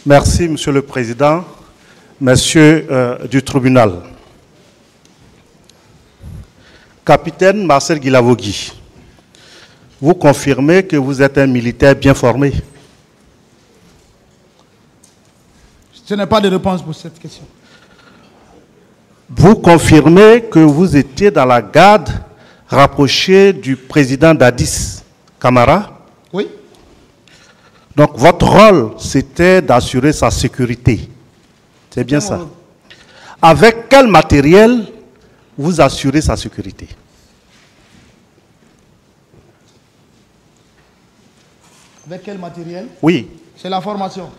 Merci, Monsieur le Président, Messieurs du tribunal. Capitaine Marcel Guilavogui, vous confirmez que vous êtes un militaire bien formé? Je n'ai pas de réponse pour cette question. Vous confirmez que vous étiez dans la garde rapprochée du président Dadis Camara? Oui. Donc votre rôle, c'était d'assurer sa sécurité. C'est bien ça. Avec quel matériel vous assurez sa sécurité? Avec quel matériel? Oui. C'est la formation.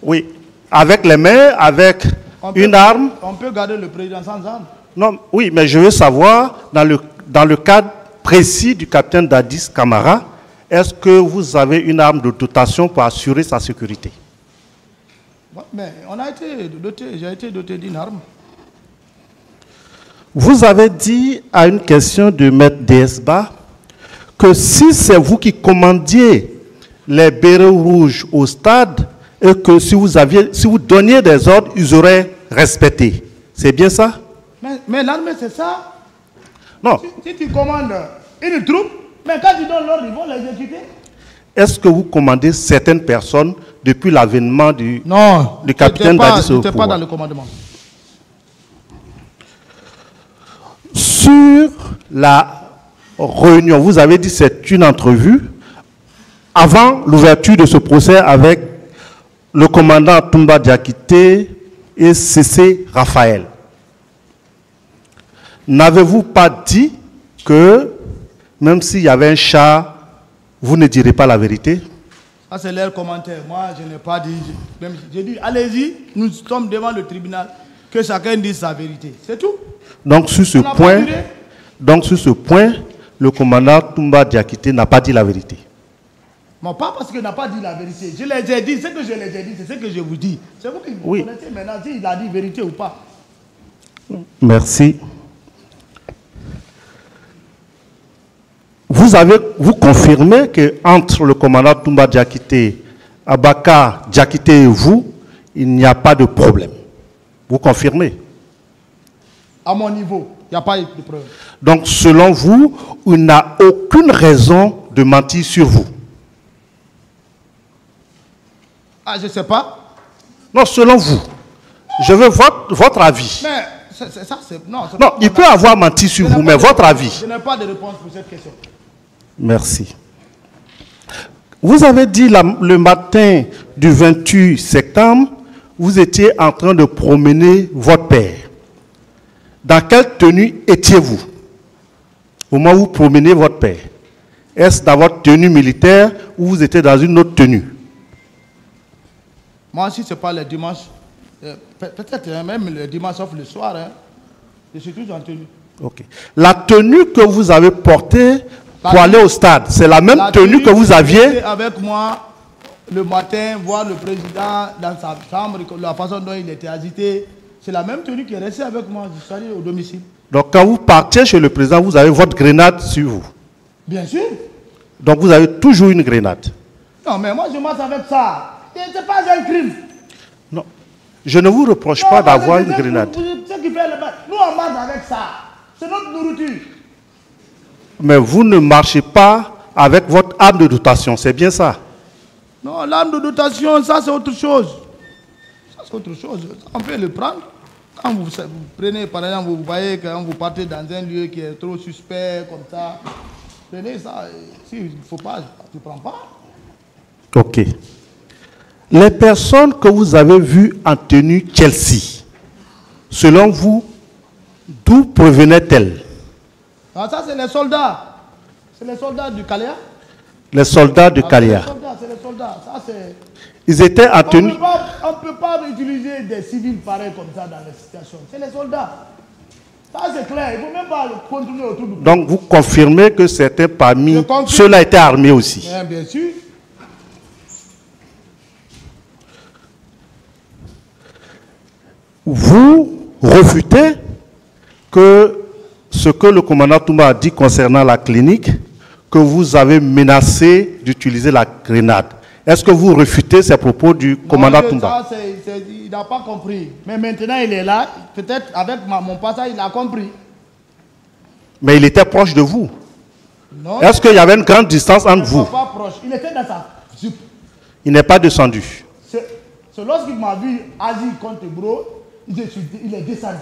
Oui. Avec les mains, avec une arme? On peut garder le président sans arme. Non, oui, mais je veux savoir, dans le cadre précis du capitaine Dadis Camara, est-ce que vous avez une arme de dotation pour assurer sa sécurité? Mais on a été doté, j'ai été doté d'une arme. Vous avez dit à une question de Maître Desba que si c'est vous qui commandiez les bérets rouges au stade et que si vous donniez des ordres, ils auraient respecté. C'est bien ça? Mais l'armée, c'est ça? Non. Si tu commandes une troupe, mais quand tu donnes l'ordre, ils vont l'exécuter. Est-ce que vous commandez certaines personnes depuis l'avènement du capitaine Dadis au pouvoir? Non, je n'étais pas dans le commandement. Sur la réunion, vous avez dit que c'est une entrevue avant l'ouverture de ce procès avec le commandant Toumba Diakité et C.C. Raphaël. N'avez-vous pas dit que même s'il y avait un chat, vous ne direz pas la vérité? Ça, c'est leur commentaire. Moi, je n'ai pas dit. J'ai dit, allez-y, nous sommes devant le tribunal, que chacun dise sa vérité. C'est tout. Donc, sur ce point, le commandant Toumba Diakité n'a pas dit la vérité. Non, pas parce qu'il n'a pas dit la vérité. Je les ai dit, ce que je les ai dit, c'est ce que je vous dis. C'est vous qui vous connaissez maintenant s'il a dit vérité ou pas. Merci. Vous confirmez qu'entre le commandant Toumba Diakité, Abaka Diakité et vous, il n'y a pas de problème. Vous confirmez? À mon niveau, il n'y a pas eu de problème. Donc, selon vous, il n'a aucune raison de mentir sur vous? Ah, je ne sais pas. Non, selon vous. Je veux votre avis. Mais ça, c'est... Non, il peut avoir menti sur vous, mais votre avis. Je n'ai pas de réponse pour cette question. Merci. Vous avez dit le matin du 28 septembre, vous étiez en train de promener votre père. Dans quelle tenue étiez-vous au moment où vous promenez votre père? Est-ce dans votre tenue militaire ou vous étiez dans une autre tenue? Moi, si ce n'est pas le dimanche, peut-être même le dimanche sauf le soir, je suis toujours en tenue. Ok. La tenue que vous avez portée pour aller au stade, c'est la même tenue que vous aviez? Avec moi le matin, voir le président dans sa chambre, la façon dont il était agité, c'est la même tenue qui est restée avec moi. Je suis allé au domicile. Donc quand vous partiez chez le président, vous avez votre grenade sur vous? Bien sûr. Donc vous avez toujours une grenade? Non, mais moi je marche avec ça. Ce n'est pas un crime. Non. Je ne vous reproche pas d'avoir une grenade. Ce qui fait le mal. Nous on marche avec ça. C'est notre nourriture. Mais vous ne marchez pas avec votre arme de dotation, c'est bien ça? Non, l'arme de dotation, ça c'est autre chose. Ça c'est autre chose. On peut le prendre. Quand vous prenez, par exemple, vous voyez quand vous partez dans un lieu qui est trop suspect, comme ça, prenez ça. S'il ne faut pas, tu ne prends pas. Ok. Les personnes que vous avez vues en tenue Chelsea, selon vous, d'où provenaient-elles? Ah, ça, c'est les soldats. C'est les soldats du Kaléa. Les soldats de Kaléa. C'est les soldats. Ça, c'est... Ils étaient en tenue... On ne peut pas utiliser des civils pareils comme ça dans les situations. C'est les soldats. Ça, c'est clair. Il ne faut même pas le contourner autour du... Donc, vous confirmez que certains parmi ceux-là étaient armés aussi? Bien sûr. Vous refutez que ce que le commandant Toumba a dit concernant la clinique, que vous avez menacé d'utiliser la grenade. Est-ce que vous refutez ces propos du commandant Toumba? Il n'a pas compris. Mais maintenant, il est là. Peut-être avec mon passage, il a compris. Mais il était proche de vous. Est-ce qu'il y avait une grande distance entre vous? Pas proche. Il était dans sa jupe. Il n'est pas descendu. C'est lorsqu'il m'a vu agir contre Bro, il est descendu.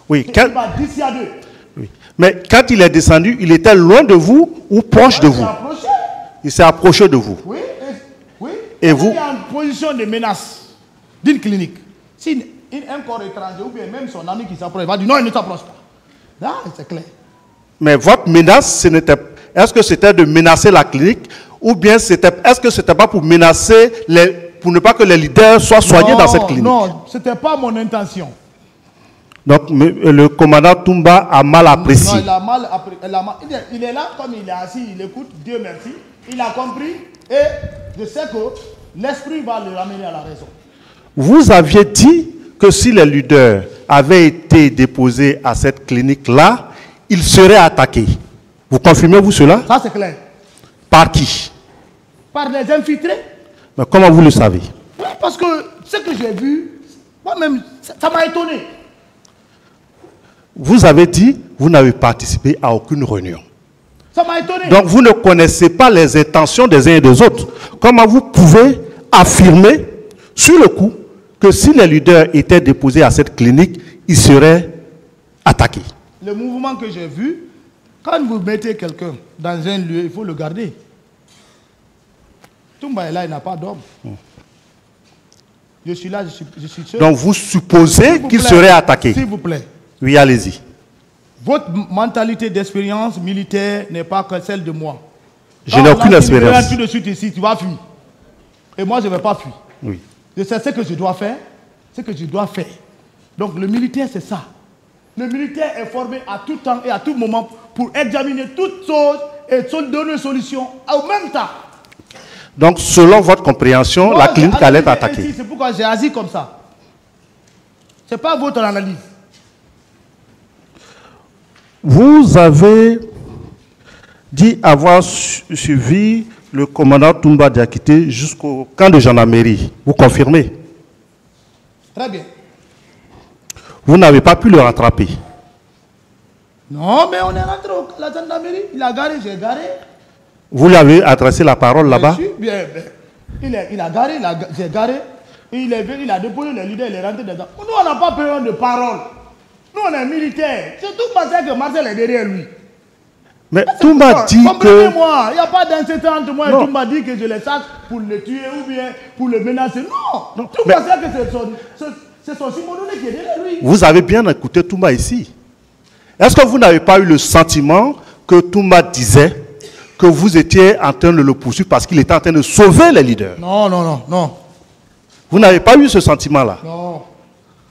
Oui, il m'a dit s'il y a deux. Oui. Mais quand il est descendu, il était loin de vous ou proche de vous? Il s'est approché de vous. Oui. Et vous? Il est en position de menace d'une clinique. Si un corps étranger ou bien même son ami qui s'approche, il va dire non, il ne s'approche pas. Là, c'est clair. Mais votre menace, est-ce que c'était de menacer la clinique ou bien est-ce que c'était pas pour menacer pour ne pas que les leaders soient soignés dans cette clinique? Non, c'était pas mon intention. Donc le commandant Toumba a mal apprécié. Non, il a mal apprécié. Il est là, comme il est assis, il écoute, Dieu merci. Il a compris et je sais que l'esprit va le ramener à la raison. Vous aviez dit que si les leaders avaient été déposés à cette clinique-là, ils seraient attaqués. Vous confirmez-vous cela? Ça, c'est clair. Par qui? Par les infiltrés. Mais comment vous le savez? Oui, parce que ce que j'ai vu, moi-même, ça m'a étonné. Vous avez dit, vous n'avez participé à aucune réunion. Ça m'a étonné. Donc vous ne connaissez pas les intentions des uns et des autres. Comment vous pouvez affirmer sur le coup que si les leaders étaient déposés à cette clinique, ils seraient attaqués? Le mouvement que j'ai vu, quand vous mettez quelqu'un dans un lieu, il faut le garder. Toumba est là, il n'a pas d'homme. Je suis là, je suis seul. Donc vous supposez qu'il serait attaqué? S'il vous plaît. Oui, allez-y. Votre mentalité d'expérience militaire n'est pas que celle de moi. Je n'ai aucune expérience. Tout de suite ici, tu vas fuir. Et moi, je ne vais pas fuir. Oui. Je sais ce que je dois faire, ce que je dois faire. Donc le militaire, c'est ça. Le militaire est formé à tout temps et à tout moment pour examiner toutes choses et donner une solution au même temps. Donc, selon votre compréhension, la clinique allait être attaquée. C'est pourquoi j'ai agi comme ça. Ce n'est pas votre analyse. Vous avez dit avoir suivi le commandant Toumba Diakité jusqu'au camp de gendarmerie. Vous confirmez? Très bien. Vous n'avez pas pu le rattraper? Non, mais on est rentré à la gendarmerie. Il a garé, j'ai garé. Vous lui avez adressé la parole là-bas? Bien. Il a garé, j'ai garé. Il est venu, il a déposé le leader, il est rentré dedans. Nous, on n'a pas besoin de parole. Nous, on est militaires. C'est tout parce que Marcel est derrière lui. Mais Toumba dit que... Comprenez-moi, il n'y a pas d'incident entre moi et Toumba dit que je le sac pour le tuer ou bien pour le menacer. Non, Toumba sait que c'est son Simonouné qui est derrière lui. Vous avez bien écouté Toumba ici. Est-ce que vous n'avez pas eu le sentiment que Toumba disait que vous étiez en train de le poursuivre parce qu'il était en train de sauver les leaders? Non. Vous n'avez pas eu ce sentiment-là? Non.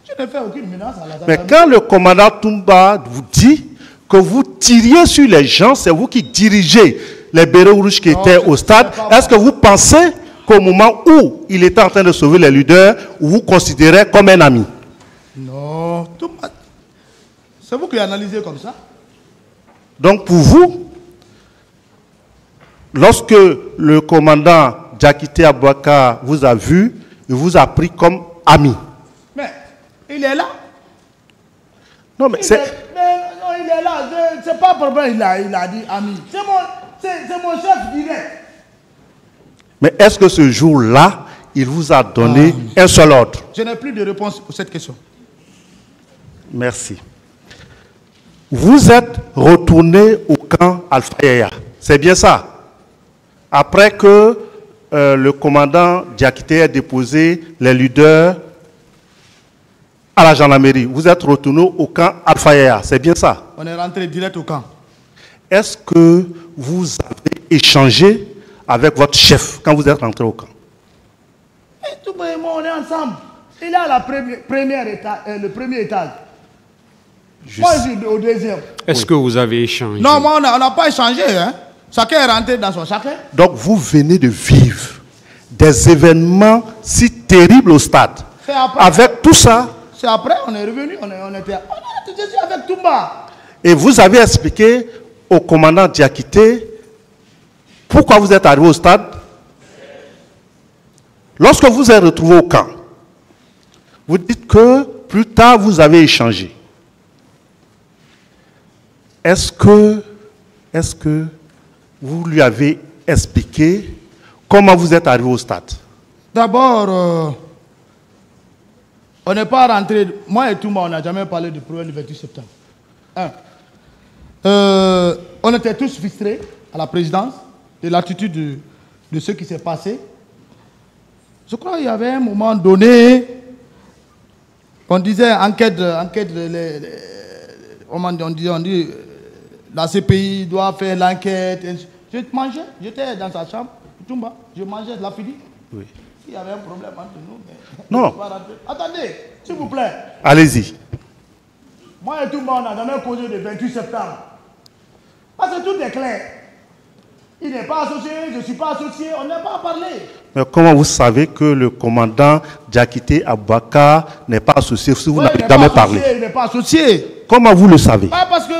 Je n'ai fait aucune menace à la gendarmerie. Mais quand le commandant Toumba vous dit que vous tiriez sur les gens, c'est vous qui dirigez les bérets rouges qui étaient au stade, est-ce que vous pensez qu'au moment où il était en train de sauver les leaders, vous considérez comme un ami? Non. C'est vous qui analysez comme ça? Donc pour vous, lorsque le commandant Diakité Abouaka vous a vu, il vous a pris comme ami. Mais il est là. Non, mais c'est... Non, il est là. C'est pas problème, il a dit ami. C'est mon chef direct. Mais est-ce que ce jour-là, il vous a donné un seul ordre? Je n'ai plus de réponse pour cette question. Merci. Vous êtes retourné au camp Alpha Yaya. C'est bien ça? Après que le commandant Diakité a déposé les leaders à la gendarmerie, vous êtes retourné au camp Alpha Yaya. C'est bien ça? On est rentré direct au camp. Est-ce que vous avez échangé avec votre chef quand vous êtes rentré au camp? Tout le monde, on est ensemble. Il est à la le premier étage. Moi, je suis au deuxième. Est-ce que vous avez échangé? Non, moi, on n'a pas échangé. Hein? Chacun est rentré dans son chacun. Donc, vous venez de vivre des événements si terribles au stade. Avec tout ça... C'est après, on est revenu, on était avec Toumba. Et vous avez expliqué au commandant Diakité pourquoi vous êtes arrivé au stade? Lorsque vous êtes retrouvé au camp, vous dites que plus tard vous avez échangé. Est-ce que vous lui avez expliqué comment vous êtes arrivé au stade? D'abord, on n'est pas rentré. Moi et tout le monde, on n'a jamais parlé du problème du 28 septembre. On était tous frustrés à la présidence de l'attitude de ce qui s'est passé. Je crois qu'il y avait un moment donné, on disait enquête, on dit la CPI doit faire l'enquête. Je mangeais, j'étais dans sa chambre, je mangeais de la fille. Oui. Il y avait un problème entre nous. Mais non. Attendez, s'il vous plaît. Allez-y. Moi et tout le monde, on n'a jamais causé le 28 septembre. Parce que tout est clair. Il n'est pas associé, je ne suis pas associé, on n'a pas à parler. Mais comment vous savez que le commandant Diakité Aboubakar n'est pas associé si vous n'avez jamais parlé? Il n'est pas associé. Comment vous le savez? Parce que,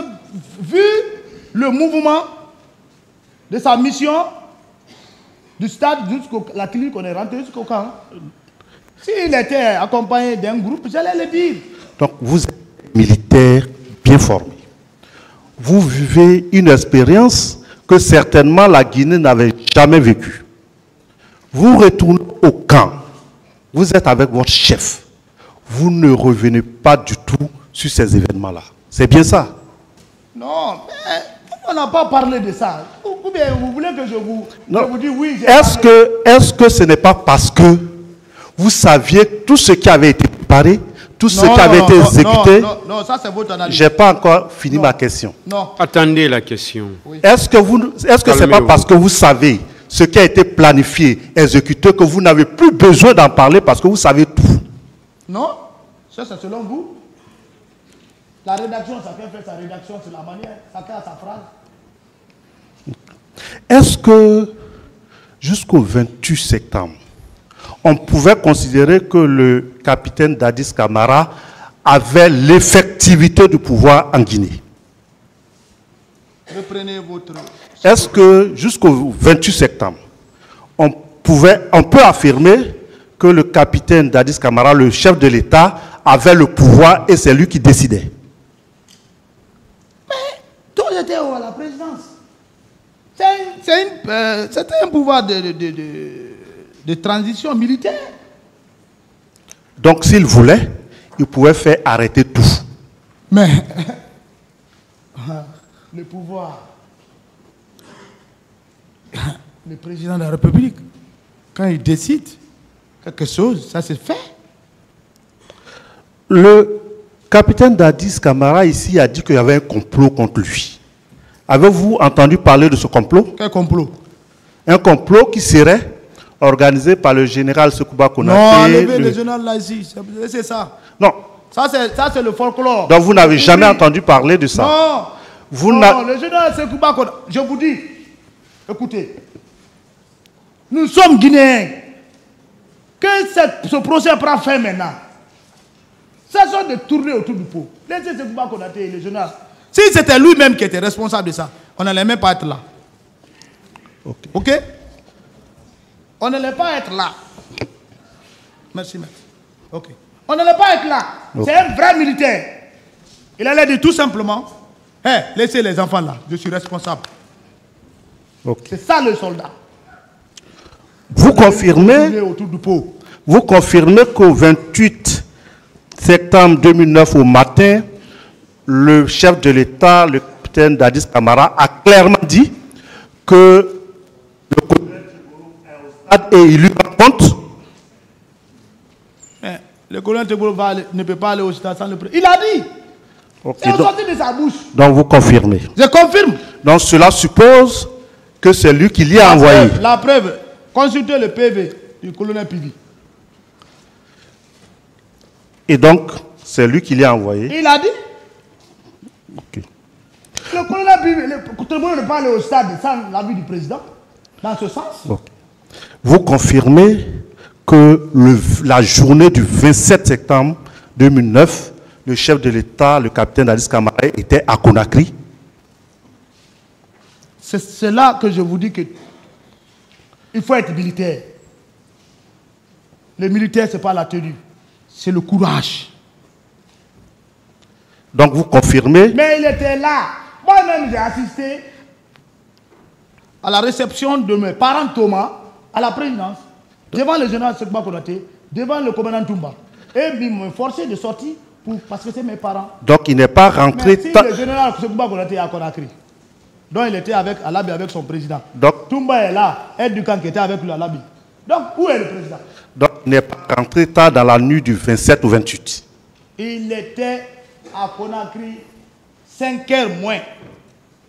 vu le mouvement de sa mission, du stade jusqu'à la clinique, on est rentré jusqu'au camp. S'il était accompagné d'un groupe, j'allais le dire. Donc, vous êtes militaire bien formé. Vous vivez une expérience que certainement la Guinée n'avait jamais vécue. Vous retournez au camp. Vous êtes avec votre chef. Vous ne revenez pas du tout sur ces événements-là. C'est bien ça? Non, mais on n'a pas parlé de ça. Ou bien vous voulez que je vous dise oui. Est-ce que ce n'est pas parce que vous saviez tout ce qui avait été préparé, tout ce qui avait été exécuté? Non, ça c'est votre analyse. Je n'ai pas encore fini ma question. Non. Attendez la question. Oui. Est-ce que ce n'est pas parce que vous savez ce qui a été planifié, exécuté, que vous n'avez plus besoin d'en parler parce que vous savez tout? Non, ça c'est selon vous. La rédaction, chacun fait sa rédaction sur la manière, chacun a sa phrase. Est-ce que jusqu'au 28 septembre, on pouvait considérer que le capitaine Dadis Camara avait l'effectivité du pouvoir en Guinée? Reprenez votre... Est-ce que jusqu'au 28 septembre, on peut affirmer que le capitaine Dadis Camara, le chef de l'État, avait le pouvoir et c'est lui qui décidait? Mais tout était à la présidence. C'était un pouvoir de transition militaire. Donc s'il voulait, il pouvait faire arrêter tout. Mais le pouvoir, le président de la République, quand il décide quelque chose, ça se fait. Le capitaine Dadis Camara ici a dit qu'il y avait un complot contre lui. Avez-vous entendu parler de ce complot? Quel complot? Un complot qui serait organisé par le général Sekouba Konaté. Non, enlever le général là ici, c'est ça. Non. Ça c'est le folklore. Donc vous n'avez jamais entendu parler de ça? Non. Non, le général Sekouba Konaté. Je vous dis, écoutez, nous sommes Guinéens. Que ce procès prend fin maintenant. Ça sort de tourner autour du pot. Laissez Sekouba Konaté et le général. Si c'était lui-même qui était responsable de ça, on n'allait même pas être là. Ok? On n'allait pas être là. Merci, maître. Ok. On n'allait pas être là. Okay. C'est un vrai militaire. Il allait dire tout simplement, hey, laissez les enfants là, je suis responsable. Okay. C'est ça le soldat. Vous confirmez qu'au 28 septembre 2009 au matin, le chef de l'État, le capitaine Dadis Camara, a clairement dit que le colonel Teboro est au stade et il lui raconte. Le colonel Teboro ne peut pas aller au stade sans le président. Il a dit. Okay, c'est sorti de sa bouche. Donc vous confirmez. Je confirme. Donc cela suppose que c'est lui qui l'y a envoyé. La preuve, consultez le PV du colonel Pivi. Et donc, c'est lui qui l'y a envoyé. Il a dit. Okay. Le colonel Pivi, tout le monde ne peut aller au stade sans l'avis du président. Dans ce sens. Okay. Vous confirmez que la journée du 27 septembre 2009, le chef de l'État, le capitaine Dadis Camara, était à Conakry? C'est là que je vous dis que il faut être militaire. Les militaires, ce n'est pas la tenue, c'est le courage. Donc vous confirmez? Mais il était là. Moi-même, j'ai assisté à la réception de mes parents Thomas à la présidence, devant le général Sekba Konaté, devant le commandant Toumba. Et ils m'ont forcé de sortir parce que c'est mes parents. Donc il n'est pas rentré... Mais si le général Sekba Konaté est à Conakry, donc il était avec Alabi, avec son président. Donc Toumba est là, aide du camp qui était avec lui Alabi. Donc où est le président? Donc il n'est pas rentré tard dans la nuit du 27 ou 28. Il était à Conakry 5h moins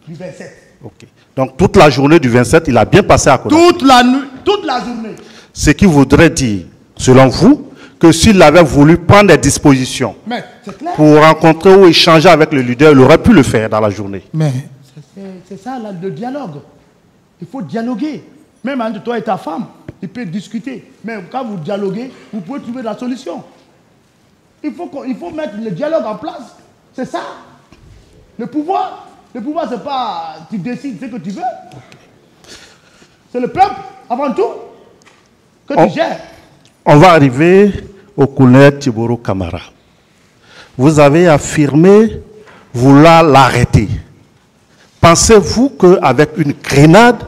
du 27. Ok. Donc toute la journée du 27, il a bien passé à Conakry. Toute la nuit, toute la journée. Ce qui voudrait dire, selon vous, que s'il avait voulu prendre des dispositions pour rencontrer ou échanger avec le leader, il aurait pu le faire dans la journée. Mais c'est ça là, le dialogue. Il faut dialoguer. Même entre toi et ta femme, il peut discuter. Mais quand vous dialoguez, vous pouvez trouver la solution. Il faut mettre le dialogue en place. C'est ça. Le pouvoir, c'est pas tu décides ce que tu veux. C'est le peuple, avant tout, que tu gères. On va arriver au colonel Tiboro Camara. Vous avez affirmé vouloir l'arrêter. Pensez-vous qu'avec une grenade,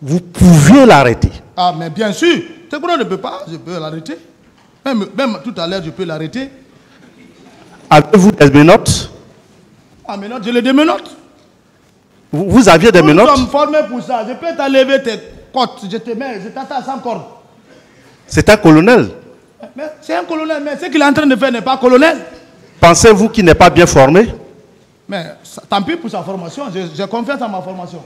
vous pouviez l'arrêter? Ah, mais bien sûr. C'est pourquoi je ne peux pas, je peux l'arrêter. Même tout à l'heure, je peux l'arrêter. Avez-vous des menottes? Ah, menottes, je les démenote. Vous aviez des menottes? Nous sommes formés pour ça. Je peux t'enlever tes côtes, je te mets, je t'attends sans corde. C'est un colonel. C'est un colonel, mais ce qu'il est en train de faire n'est pas colonel. Pensez-vous qu'il n'est pas bien formé? Mais tant pis pour sa formation, j'ai confiance en ma formation.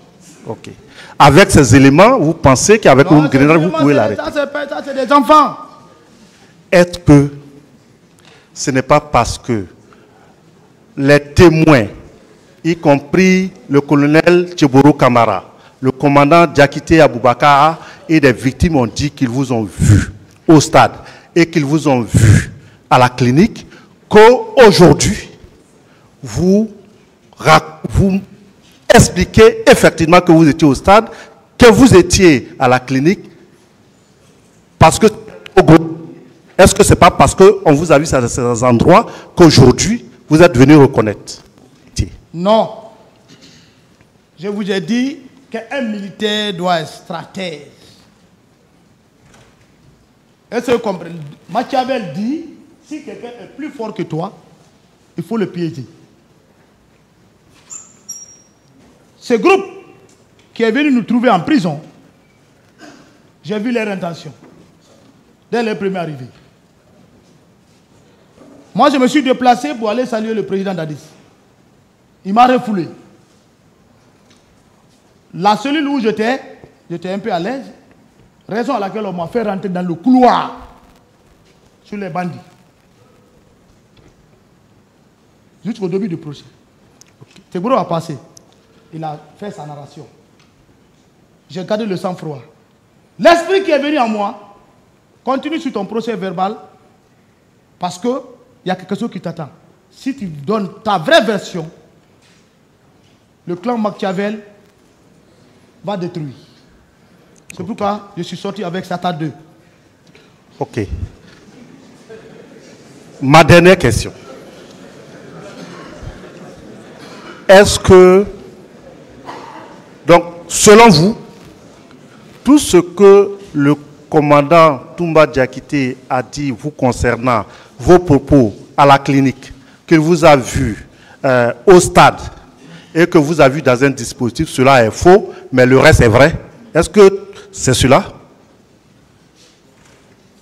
Ok. Avec ces éléments, vous pensez qu'avec une grenade, vous pouvez l'arrêter? Ça, c'est des enfants. Est-ce que ce n'est pas parce que les témoins, y compris le colonel Tiboro Camara, le commandant Diakité Aboubakar et des victimes ont dit qu'ils vous ont vu au stade et qu'ils vous ont vu à la clinique, qu'aujourd'hui, vous expliquez effectivement que vous étiez au stade, que vous étiez à la clinique, parce que est-ce que ce n'est pas parce qu'on vous a vu à ces endroits qu'aujourd'hui, vous êtes venu reconnaître? Non. Je vous ai dit qu'un militaire doit être stratège. Est-ce que vous comprenez? Machiavel dit, si quelqu'un est plus fort que toi, il faut le piéger. Ce groupe qui est venu nous trouver en prison, j'ai vu leur intention dès leur première arrivée. Moi, je me suis déplacé pour aller saluer le président d'Addis. Il m'a refoulé. La cellule où j'étais un peu à l'aise, raison à laquelle on m'a fait rentrer dans le couloir sur les bandits. Jusqu'au début du procès. Teboro a passé. Il a fait sa narration. J'ai gardé le sang-froid. L'esprit qui est venu en moi, continue sur ton procès verbal, parce qu'il y a quelque chose qui t'attend. Si tu donnes ta vraie version, le clan Machiavel va détruire. C'est pourquoi je suis sorti avec Satan 2. Ok. Ma dernière question. Est-ce que, donc, selon vous, tout ce que le commandant Toumba Diakité a dit vous concernant vos propos à la clinique, qu'il vous a vu au stade et que vous avez vu dans un dispositif, cela est faux, mais le reste est vrai. Est-ce que c'est cela?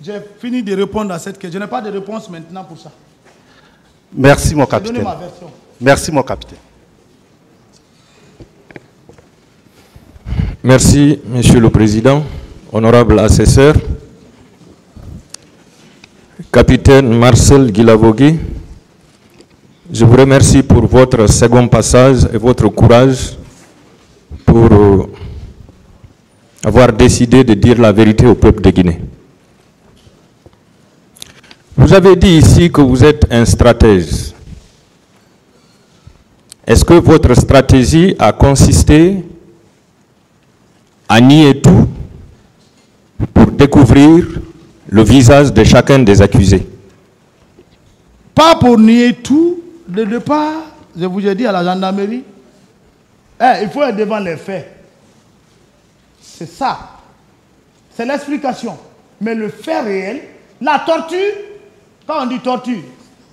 J'ai fini de répondre à cette question. Je n'ai pas de réponse maintenant pour ça. Merci, mon capitaine. J'ai donné ma version. Merci, mon capitaine. Merci, Monsieur le Président, honorable assesseur, capitaine Marcel Guilavogui. Je vous remercie pour votre second passage et votre courage pour avoir décidé de dire la vérité au peuple de Guinée. Vous avez dit ici que vous êtes un stratège. Est-ce que votre stratégie a consisté à nier tout pour découvrir le visage de chacun des accusés. Pas pour nier tout, de départ, je vous ai dit à la gendarmerie, il faut être devant les faits. C'est ça. C'est l'explication. Mais le fait réel, la torture, quand on dit torture,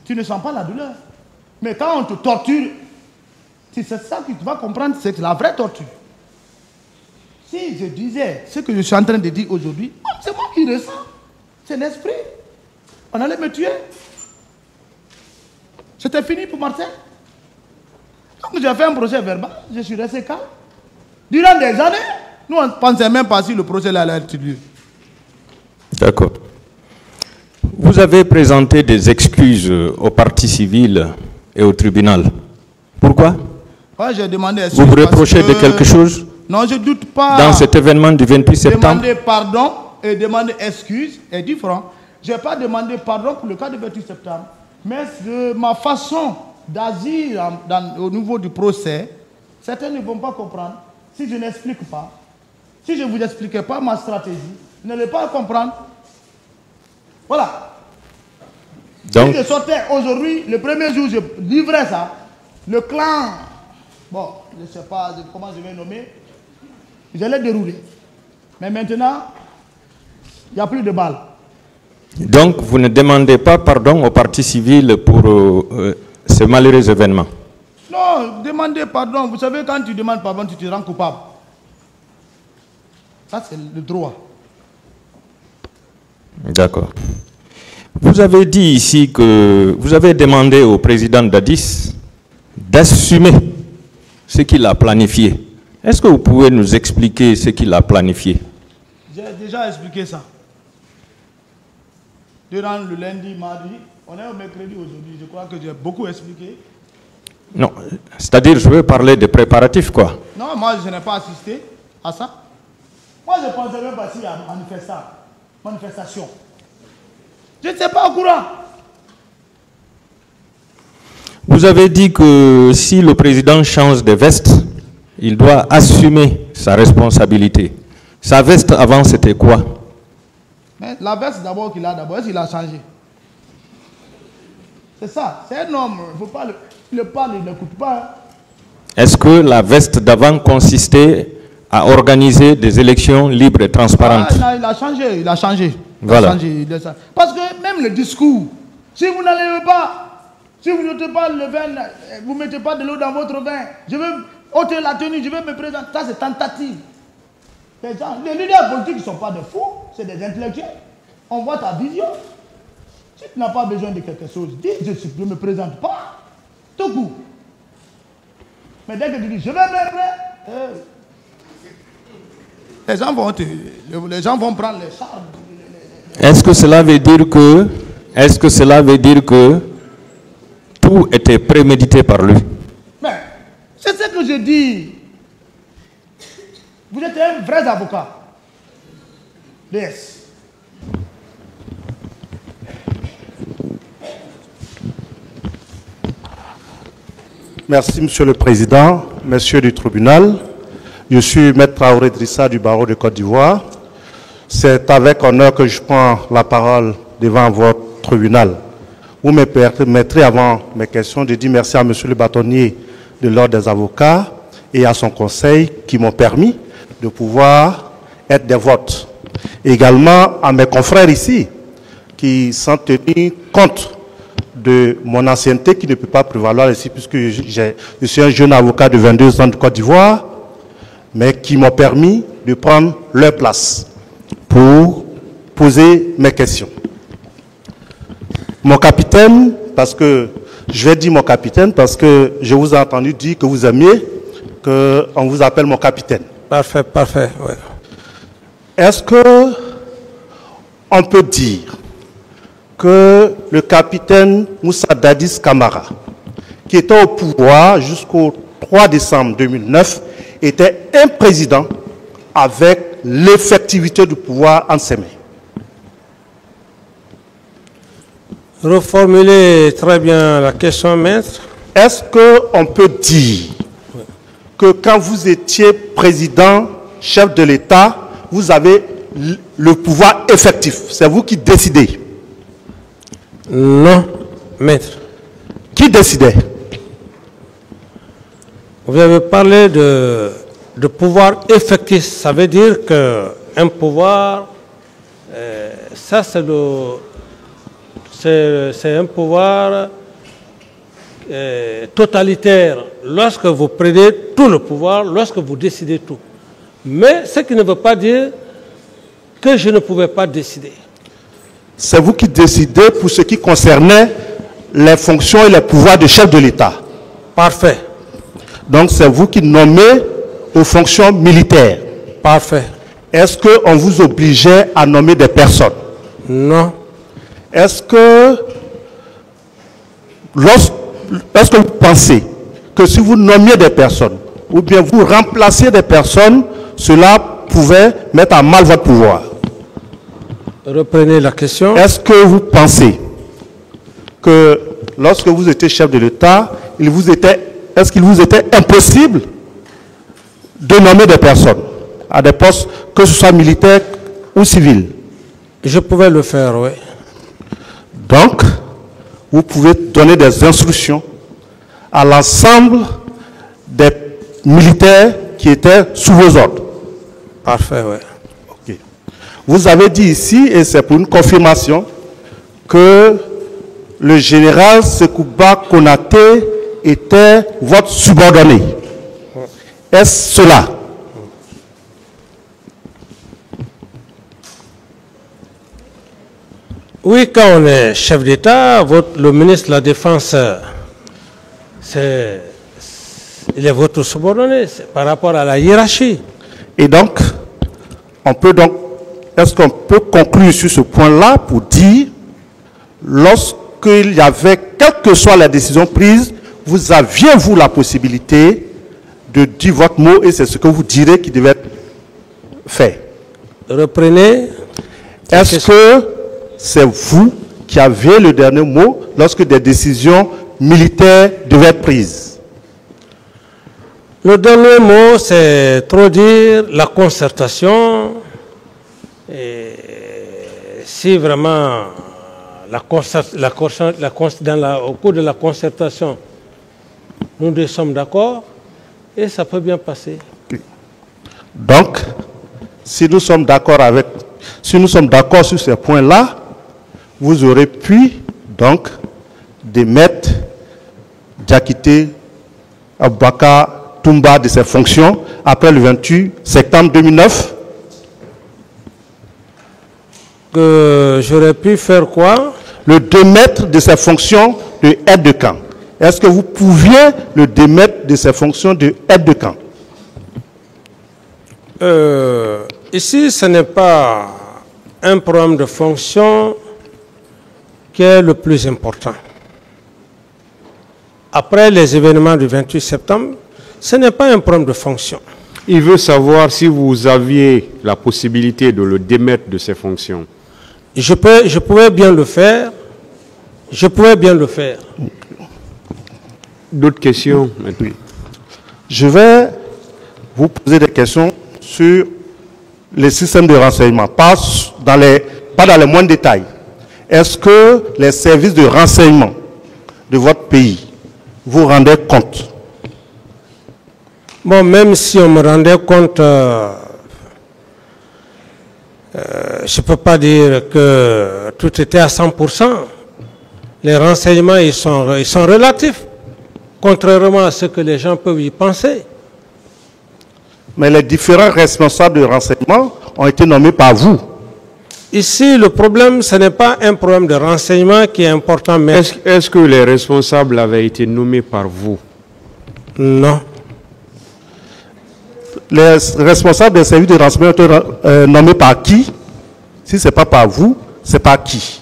tu ne sens pas la douleur. Mais quand on te torture, c'est ça que tu vas comprendre, c'est la vraie torture. Si je disais ce que je suis en train de dire aujourd'hui, c'est moi qui ressens. C'est l'esprit. On allait me tuer. C'était fini pour Marcel. Donc j'ai fait un procès verbal, je suis resté calme. Durant des années, nous on ne pensait même pas si le procès allait être lieu. D'accord. Vous avez présenté des excuses aux parties civiles et au tribunal. Pourquoi? J'ai demandé vous vous reprochez de quelque chose? Non, je ne doute pas. Dans cet événement du 28 septembre? Demander pardon et demander excuse est différent. Je n'ai pas demandé pardon pour le cas du 28 septembre. Mais de ma façon d'agir au niveau du procès, certains ne vont pas comprendre si je n'explique pas. Si je ne vous expliquais pas ma stratégie, vous n'allez pas comprendre. Voilà. Donc, si je sortais aujourd'hui, le premier jour, je livrais ça, le clan, bon, je ne sais pas comment je vais nommer, j'allais dérouler. Mais maintenant, il n'y a plus de balles. Donc, vous ne demandez pas pardon aux parties civiles pour ce malheureux événement? Non, demandez pardon. Vous savez, quand tu demandes pardon, tu te rends coupable. Ça, c'est le droit. D'accord. Vous avez dit ici que vous avez demandé au président Dadis d'assumer ce qu'il a planifié. Est-ce que vous pouvez nous expliquer ce qu'il a planifié? J'ai déjà expliqué ça. Durant le lundi, mardi, on est au mercredi aujourd'hui. Je crois que j'ai beaucoup expliqué. Non, c'est-à-dire je veux parler des préparatifs, quoi. Non, moi je n'ai pas assisté à ça. Moi je pensais même pas s'il y a manifestation. Je ne sais pas au courant. Vous avez dit que si le président change de veste, il doit assumer sa responsabilité. Sa veste avant c'était quoi? Mais la veste d'abord qu'il a d'abord, est-ce qu'il a changé? C'est ça, c'est un homme, il ne faut pas le parler, il n'écoute pas. Est-ce que la veste d'avant consistait à organiser des élections libres et transparentes? Il a changé, il a changé. Voilà. Parce que même le discours, si vous n'allez pas, si vous ne mettez pas le vin, vous ne mettez pas de l'eau dans votre vin, je vais ôter la tenue, je vais me présenter, ça c'est tentative. Les leaders politiques ne sont pas des fous, c'est des intellectuels. On voit ta vision. Si tu n'as pas besoin de quelque chose, dis, je ne me présente pas. Tout coup. Mais dès que tu dis, je vais me les gens vont prendre les charmes. Est-ce que cela veut dire que tout était prémédité par lui? Mais c'est ce que je dis. Vous êtes un vrai avocat. Yes. Merci, Monsieur le Président, Messieurs du tribunal. Je suis Maître Traoré Drissa du barreau de Côte d'Ivoire. C'est avec honneur que je prends la parole devant votre tribunal. Vous me permettrez, avant mes questions, de dire merci à Monsieur le bâtonnier de l'Ordre des avocats et à son conseil qui m'ont permis de pouvoir être des votes. Également à mes confrères ici qui sont tenus compte de mon ancienneté qui ne peut pas prévaloir ici puisque je suis un jeune avocat de 22 ans de Côte d'Ivoire, mais qui m'ont permis de prendre leur place pour poser mes questions. Mon capitaine, parce que je vais dire mon capitaine parce que je vous ai entendu dire que vous aimiez qu'on vous appelle mon capitaine. Parfait, parfait. Ouais. Est-ce que on peut dire que le capitaine Moussa Dadis Camara, qui était au pouvoir jusqu'au 3 décembre 2009, était un président avec l'effectivité du pouvoir en ses mains? Reformulez très bien la question, maître. Est-ce qu'on peut dire que quand vous étiez président, chef de l'État, vous avez le pouvoir effectif. C'est vous qui décidez. Non, maître. Qui décidait? Vous avez parlé de pouvoir effectif. Ça veut dire qu'un pouvoir, ça c'est un pouvoir totalitaire. Lorsque vous prenez tout le pouvoir, lorsque vous décidez tout. Mais ce qui ne veut pas dire que je ne pouvais pas décider. C'est vous qui décidez pour ce qui concernait les fonctions et les pouvoirs de chef de l'État. Parfait. Donc c'est vous qui nommez aux fonctions militaires. Parfait. Est-ce qu'on vous obligeait à nommer des personnes? Non. Est-ce que vous pensez que si vous nommiez des personnes ou bien vous remplaciez des personnes, cela pouvait mettre à mal votre pouvoir? Reprenez la question. Est-ce que vous pensez que lorsque vous étiez chef de l'État, est-ce qu'il vous était impossible de nommer des personnes à des postes, que ce soit militaires ou civils? Je pouvais le faire, oui. Donc, vous pouvez donner des instructions à l'ensemble des militaires qui étaient sous vos ordres. Parfait, oui. Okay. Vous avez dit ici, et c'est pour une confirmation, que le général Sekouba Konaté était votre subordonné. Est-ce cela? Oui, quand on est chef d'État, le ministre de la Défense, il est votre subordonné, c'est par rapport à la hiérarchie. Et donc, est-ce qu'on peut conclure sur ce point-là pour dire, lorsqu'il y avait, quelle que soit la décision prise, vous aviez, vous, la possibilité de dire votre mot et c'est ce que vous direz qui devait être fait? Reprenez. Est-ce que c'est vous qui avez le dernier mot lorsque des décisions militaires devaient être prises? Le dernier mot, c'est trop dire la concertation. Et si vraiment au cours de la concertation, nous deux sommes d'accord, et ça peut bien passer. Donc, si nous sommes d'accord sur ces points-là, vous aurez pu donc démettre Diakité Aboubakar Toumba de ses fonctions après le 28 septembre 2009. J'aurais pu faire quoi? Le démettre de ses fonctions de aide de camp. Est-ce que vous pouviez le démettre de ses fonctions de aide de camp? Ici, ce n'est pas un problème de fonction qui est le plus important. Après les événements du 28 septembre, ce n'est pas un problème de fonction. Il veut savoir si vous aviez la possibilité de le démettre de ses fonctions. Je pouvais bien le faire. Je pouvais bien le faire. D'autres questions? Oui. Je vais vous poser des questions sur les systèmes de renseignement, pas dans les moindres détails. Est-ce que les services de renseignement de votre pays vous rendaient compte? Bon, même si on me rendait compte, je ne peux pas dire que tout était à 100%. Les renseignements, ils sont relatifs, contrairement à ce que les gens peuvent y penser. Mais les différents responsables de renseignement ont été nommés par vous. Ici, le problème, ce n'est pas un problème de renseignement qui est important. Mais est-ce que les responsables avaient été nommés par vous? Non. Les responsables des services de renseignement ont été nommés par qui? Si ce n'est pas par vous, c'est par qui?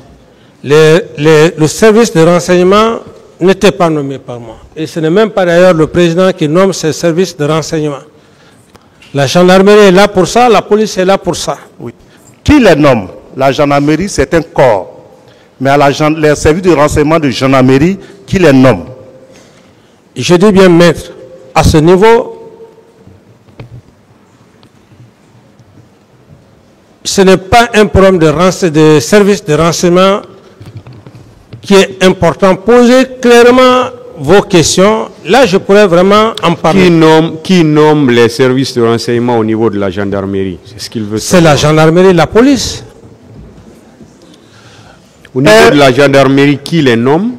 Le service de renseignement n'était pas nommé par moi. Et ce n'est même pas d'ailleurs le président qui nomme ces services de renseignement. La gendarmerie est là pour ça, la police est là pour ça. Oui. Qui les nomme? La gendarmerie, c'est un corps. Mais les services de renseignement de gendarmerie, qui les nomme? Je dis bien, maître, à ce niveau, ce n'est pas un problème de service de renseignement qui est important. Posez clairement vos questions. Là, je pourrais vraiment en parler. Qui nomme les services de renseignement au niveau de la gendarmerie? C'est ce qu'il veut C'est la savoir. gendarmerie, la police. Au niveau de la gendarmerie, qui les nomme?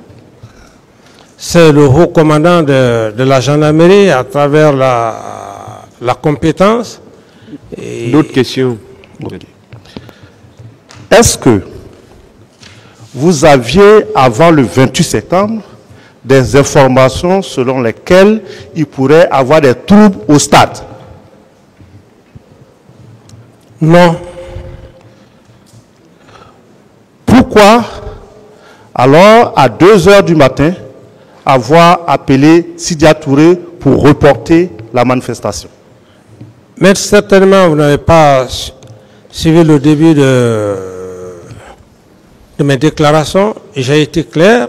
C'est le haut commandant de la gendarmerie à travers la compétence. D'autres questions? Est-ce que vous aviez, avant le 28 septembre, des informations selon lesquelles il pourrait avoir des troubles au stade? Non. Pourquoi, alors, à 2 heures du matin, avoir appelé Sidia Touré pour reporter la manifestation? Mais certainement, vous n'avez pas suivi le début de mes déclarations. J'ai été clair.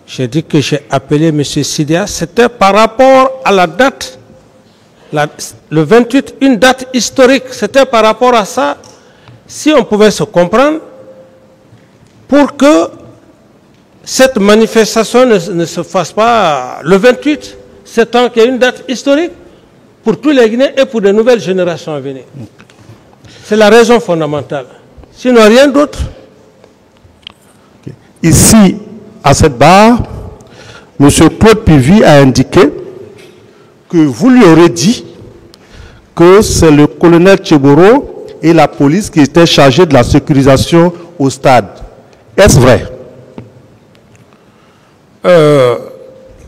J'ai dit que j'ai appelé M. Sidia. C'était par rapport à la date, le 28, une date historique. C'était par rapport à ça, si on pouvait se comprendre, pour que cette manifestation ne se fasse pas le 28 septembre, qui est une date historique pour tous les Guinéens et pour de nouvelles générations à venir. C'est la raison fondamentale. Sinon, rien d'autre. Ici, à cette barre, M. Claude Pivy a indiqué que vous lui aurez dit que c'est le colonel Tcheboro et la police qui étaient chargés de la sécurisation au stade. Est-ce vrai?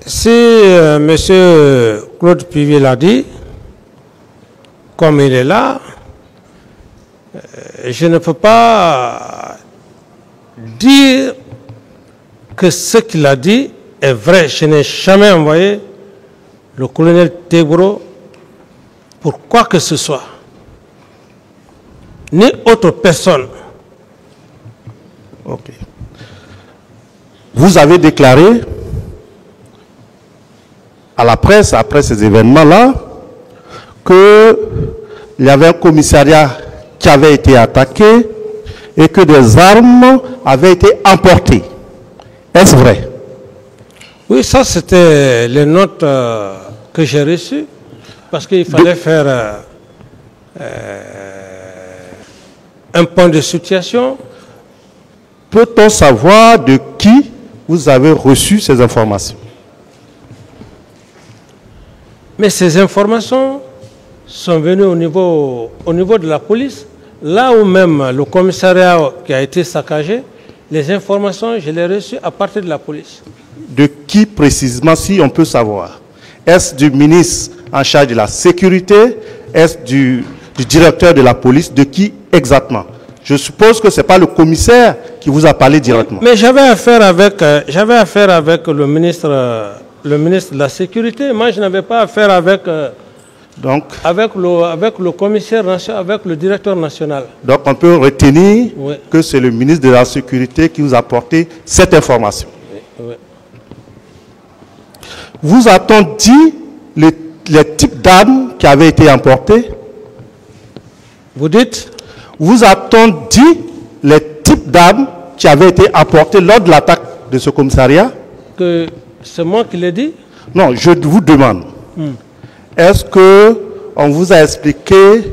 Si M. Claude Pivy l'a dit, comme il est là, je ne peux pas dire que ce qu'il a dit est vrai. Je n'ai jamais envoyé le colonel Tebro pour quoi que ce soit, ni autre personne. Ok. Vous avez déclaré à la presse, après ces événements-là, qu'il y avait un commissariat qui avait été attaqué et que des armes avaient été emportées. Est-ce vrai? Oui, ça c'était les notes que j'ai reçues, parce qu'il fallait faire un point de situation. Peut-on savoir de qui vous avez reçu ces informations? Mais ces informations sont venues au niveau de la police, là où même le commissariat qui a été saccagé, les informations, je les ai reçues à partir de la police. De qui précisément, si on peut savoir? Est-ce du ministre en charge de la sécurité? Est-ce du directeur de la police? De qui exactement? Je suppose que ce n'est pas le commissaire qui vous a parlé directement. Mais j'avais affaire avec le ministre de la sécurité. Moi, je n'avais pas affaire avec le commissaire national, avec le directeur national. Donc on peut retenir Oui. que c'est le ministre de la sécurité qui vous a apporté cette information. Oui. Vous a-t-on dit les types d'armes qui avaient été emportés? Vous dites? Vous a-t-on dit les types d'armes qui avaient été emportés lors de l'attaque de ce commissariat? Que c'est moi qui l'ai dit? Non, je vous demande. Est-ce qu'on vous a expliqué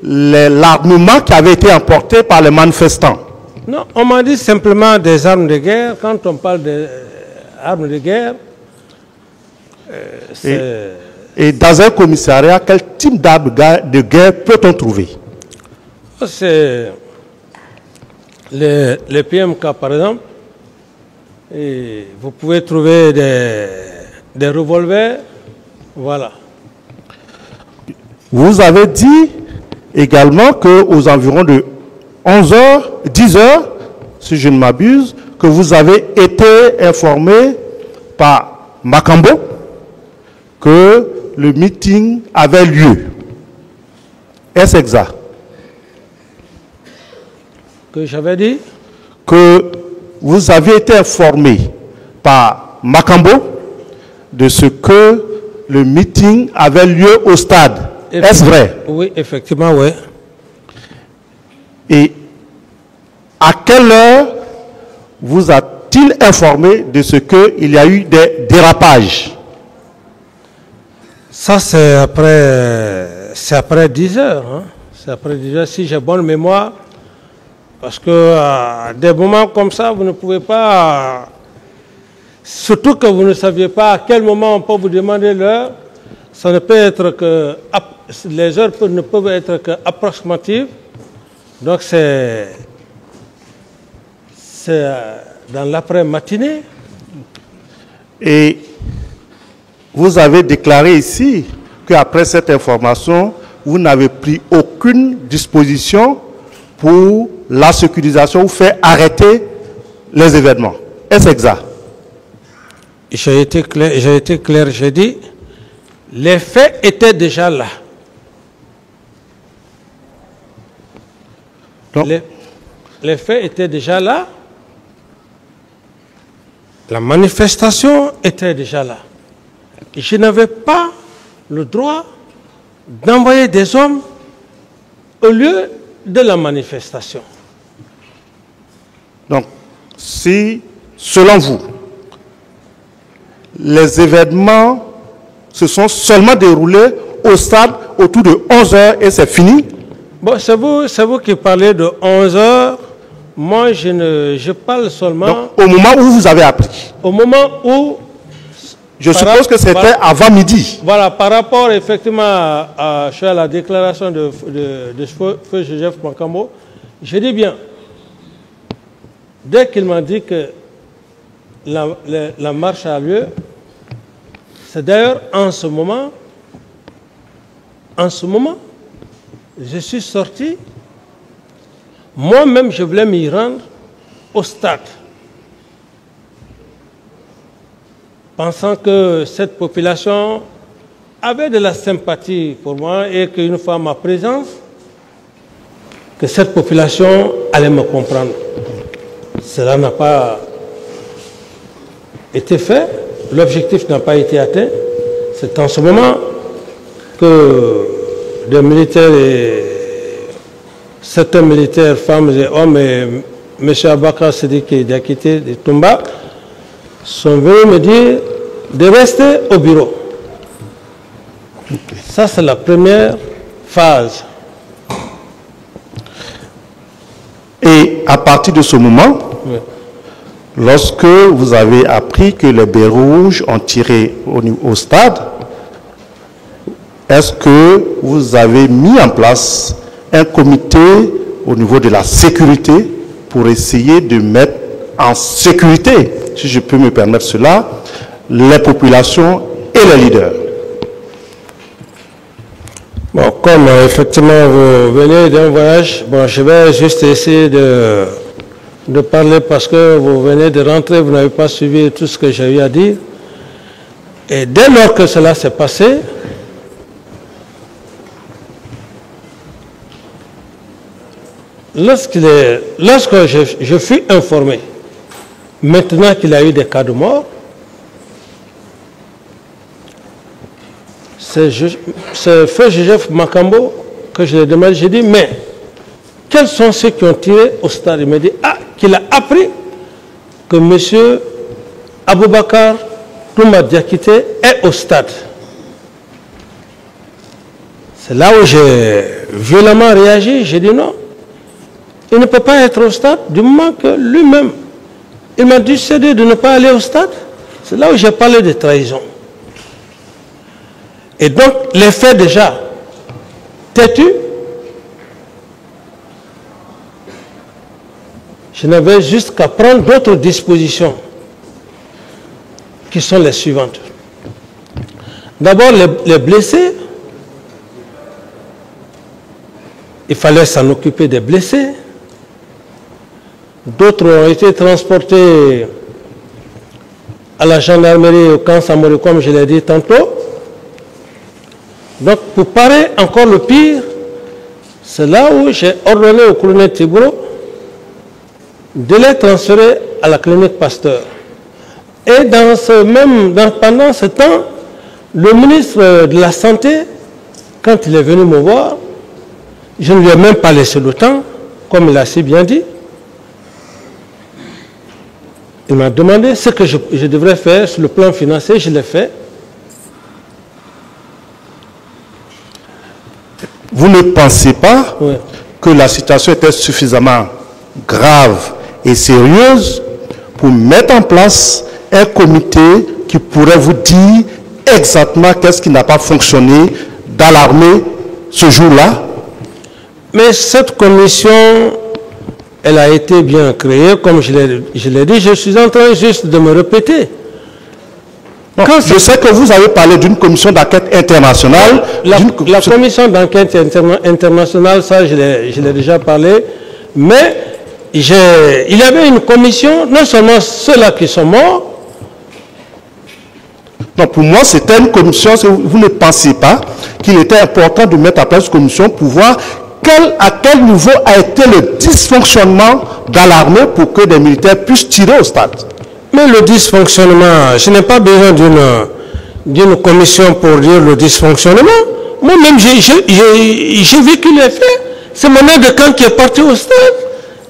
l'armement qui avait été emporté par les manifestants? Non, on m'a dit simplement des armes de guerre. Quand on parle d'armes de guerre, c'est... Et dans un commissariat, quel type d'armes de guerre peut-on trouver? C'est les PMK, par exemple. Et vous pouvez trouver des revolvers. Voilà. Vous avez dit également qu'aux environs de 11h, 10h, si je ne m'abuse, que vous avez été informé par Makambo que le meeting avait lieu. Est-ce exact? Que j'avais dit? Que vous avez été informé par Makambo de ce que le meeting avait lieu au stade. Est-ce vrai? Oui, effectivement, oui. Et à quelle heure vous a-t-il informé de ce qu'il y a eu des dérapages? Ça, c'est après 10 heures. Hein. C'est après 10 heures, si j'ai bonne mémoire. Parce que à des moments comme ça, vous ne pouvez pas... surtout que vous ne saviez pas à quel moment on peut vous demander l'heure. Ça ne peut être que... les heures ne peuvent être qu'approximatives. Donc c'est dans l'après-matinée. Et vous avez déclaré ici qu'après cette information, vous n'avez pris aucune disposition pour la sécurisation ou faire arrêter les événements. Est-ce exact? J'ai été clair, j'ai dit, les faits étaient déjà là. Les faits étaient déjà là. La manifestation était déjà là. Et je n'avais pas le droit d'envoyer des hommes au lieu de la manifestation. Donc, si, selon vous, les événements se sont seulement déroulés au stade autour de 11 h et c'est fini? Bon, c'est vous qui parlez de 11 h. Moi, je parle seulement... Donc, au moment où vous avez appris? Au moment où... Je suppose que c'était avant midi. Voilà, par rapport effectivement à la déclaration de Feu Joseph Makambo, je dis bien, dès qu'il m'a dit que la marche a lieu, c'est d'ailleurs en ce moment, je suis sorti, moi-même je voulais m'y rendre au stade, pensant que cette population avait de la sympathie pour moi et qu'une fois ma présence, que cette population allait me comprendre. Cela n'a pas été fait, l'objectif n'a pas été atteint. C'est en ce moment que des militaires et certains militaires, femmes et hommes, et M. Abakar Sidiki Diakité de Toumba, sont venus me dire de rester au bureau. Ça, c'est la première phase. Et à partir de ce moment, Oui. lorsque vous avez appris que les baies rouges ont tiré au stade, est-ce que vous avez mis en place un comité au niveau de la sécurité pour essayer de mettre en sécurité, si je peux me permettre cela, les populations et les leaders? Bon, comme effectivement vous venez d'un voyage, bon, je vais juste essayer de parler parce que vous venez de rentrer, vous n'avez pas suivi tout ce que j'ai eu à dire. Et dès lors que cela s'est passé, lorsque je fus informé, maintenant qu'il y a eu des cas de mort, c'est Feu Joseph Makambo que je lui ai demandé, j'ai dit, mais quels sont ceux qui ont tiré au stade? Il m'a dit, qu'il a appris que M. Aboubakar Toumba Diakité est au stade. C'est là où j'ai violemment réagi, j'ai dit non, il ne peut pas être au stade du moment que lui-même, il m'a décidé de ne pas aller au stade. C'est là où j'ai parlé de trahison. Et donc, les faits déjà têtus, je n'avais juste qu'à prendre d'autres dispositions qui sont les suivantes. D'abord, les blessés, il fallait s'en occuper des blessés. D'autres ont été transportés à la gendarmerie au camp Samori, comme je l'ai dit tantôt. Donc, pour parer encore le pire, c'est là où j'ai ordonné au colonel Tibro de les transférer à la clinique Pasteur. Et pendant ce temps, le ministre de la Santé, quand il est venu me voir, je ne lui ai même pas laissé le temps, comme il a si bien dit. Il m'a demandé ce que je devrais faire sur le plan financier, je l'ai fait. Vous ne pensez pas Oui. que la situation était suffisamment grave et sérieuse pour mettre en place un comité qui pourrait vous dire exactement qu'est-ce qui n'a pas fonctionné dans l'armée ce jour-là? Mais cette commission, elle a été bien créée, comme je l'ai dit, je suis en train juste de me répéter. Non, je sais que vous avez parlé d'une commission d'enquête internationale. La commission d'enquête internationale, ça je l'ai déjà parlé, mais il y avait une commission, non seulement ceux-là qui sont morts. Non, pour moi, c'était une commission, vous ne pensez pas qu'il était important de mettre en place une commission pour voir à quel niveau a été le dysfonctionnement dans l'armée pour que des militaires puissent tirer au stade. Mais le dysfonctionnement, je n'ai pas besoin d'une commission pour dire le dysfonctionnement. Moi-même, j'ai vécu les faits. C'est mon aide de camp qui est parti au stade.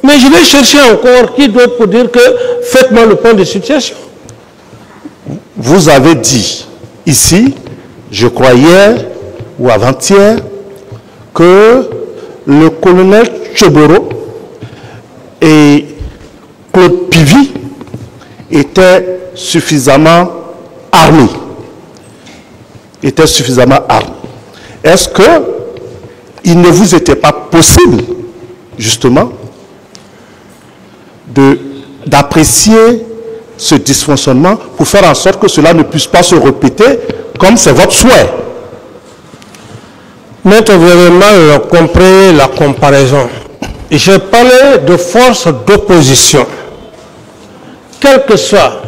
Mais je vais chercher encore qui d'autre pour dire que faites-moi le point de situation. Vous avez dit ici, je crois hier ou avant-hier, que le colonel Tcheboro et Claude Pivy étaient suffisamment armés. Est-ce qu'il ne vous était pas possible, justement, d'apprécier ce dysfonctionnement pour faire en sorte que cela ne puisse pas se répéter comme c'est votre souhait? Maître, vous avez mal compris la comparaison. J'ai parlé de force d'opposition. Quelle que soit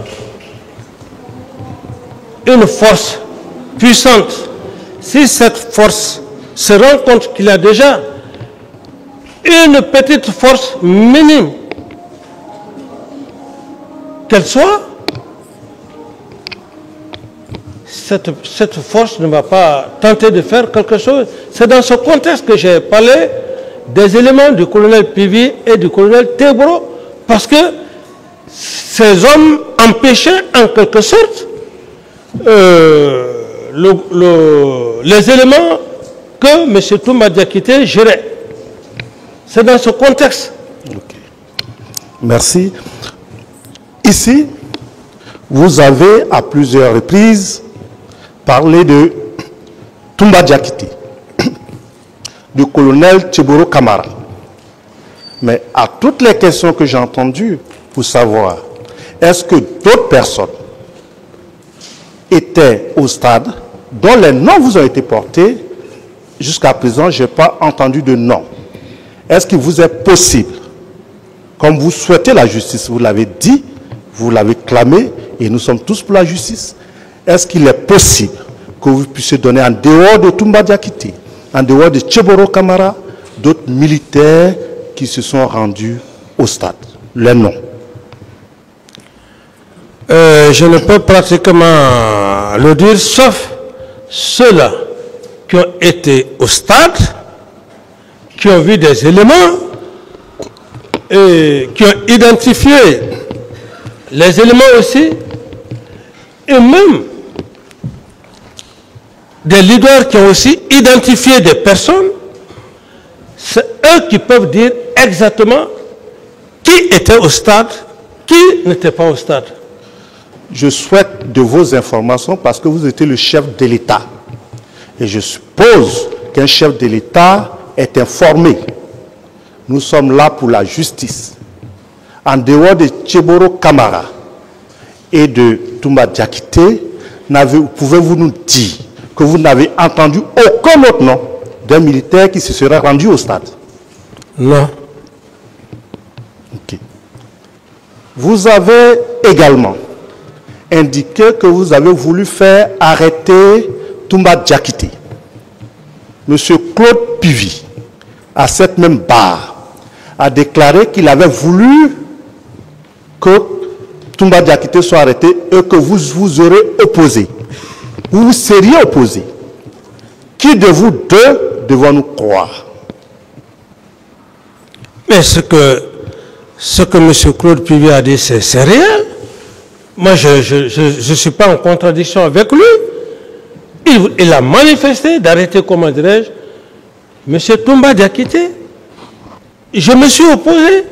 une force puissante, si cette force se rend compte qu'il y a déjà une petite force minime, qu'elle soit, cette force ne va pas tenter de faire quelque chose. C'est dans ce contexte que j'ai parlé des éléments du colonel Pivy et du colonel Tebro, parce que ces hommes empêchaient en quelque sorte les éléments que M. Toumba Diakité gérait. C'est dans ce contexte. Okay. Merci. Ici, vous avez à plusieurs reprises parlé de Toumba Diakité, du colonel Tcheboro Kamara. Mais à toutes les questions que j'ai entendues pour savoir, est-ce que d'autres personnes étaient au stade dont les noms vous ont été portés, jusqu'à présent, je n'ai pas entendu de nom. Est-ce qu'il vous est possible, comme vous souhaitez la justice, vous l'avez dit, vous l'avez clamé, et nous sommes tous pour la justice, est-ce qu'il est possible que vous puissiez donner en dehors de Toumba Diakité, en dehors de Tcheboro Kamara, d'autres militaires qui se sont rendus au stade? Les noms. Je ne peux pratiquement le dire, sauf ceux-là qui ont été au stade, qui ont vu des éléments et qui ont identifié les éléments aussi, et même des leaders qui ont aussi identifié des personnes. C'est eux qui peuvent dire exactement qui était au stade, qui n'était pas au stade. Je souhaite de vos informations parce que vous étiez le chef de l'État. Et je suppose qu'un chef de l'État est informé. Nous sommes là pour la justice. En dehors de Tcheboro Kamara et de Toumba Diakité, pouvez-vous nous dire que vous n'avez entendu aucun autre nom d'un militaire qui se serait rendu au stade? Non. Ok. Vous avez également indiqué que vous avez voulu faire arrêter Toumba Diakité. Monsieur Claude Pivy, à cette même barre, a déclaré qu'il avait voulu que Toumba Diakité soit arrêté et que vous vous aurez opposé. Vous vous seriez opposé. Qui de vous deux devons-nous croire? Mais ce que M. Claude Puvis a dit, c'est réel. Moi, je ne suis pas en contradiction avec lui. Il a manifesté d'arrêter, comment dirais-je, M. Toumba Diakité. Je me suis opposé.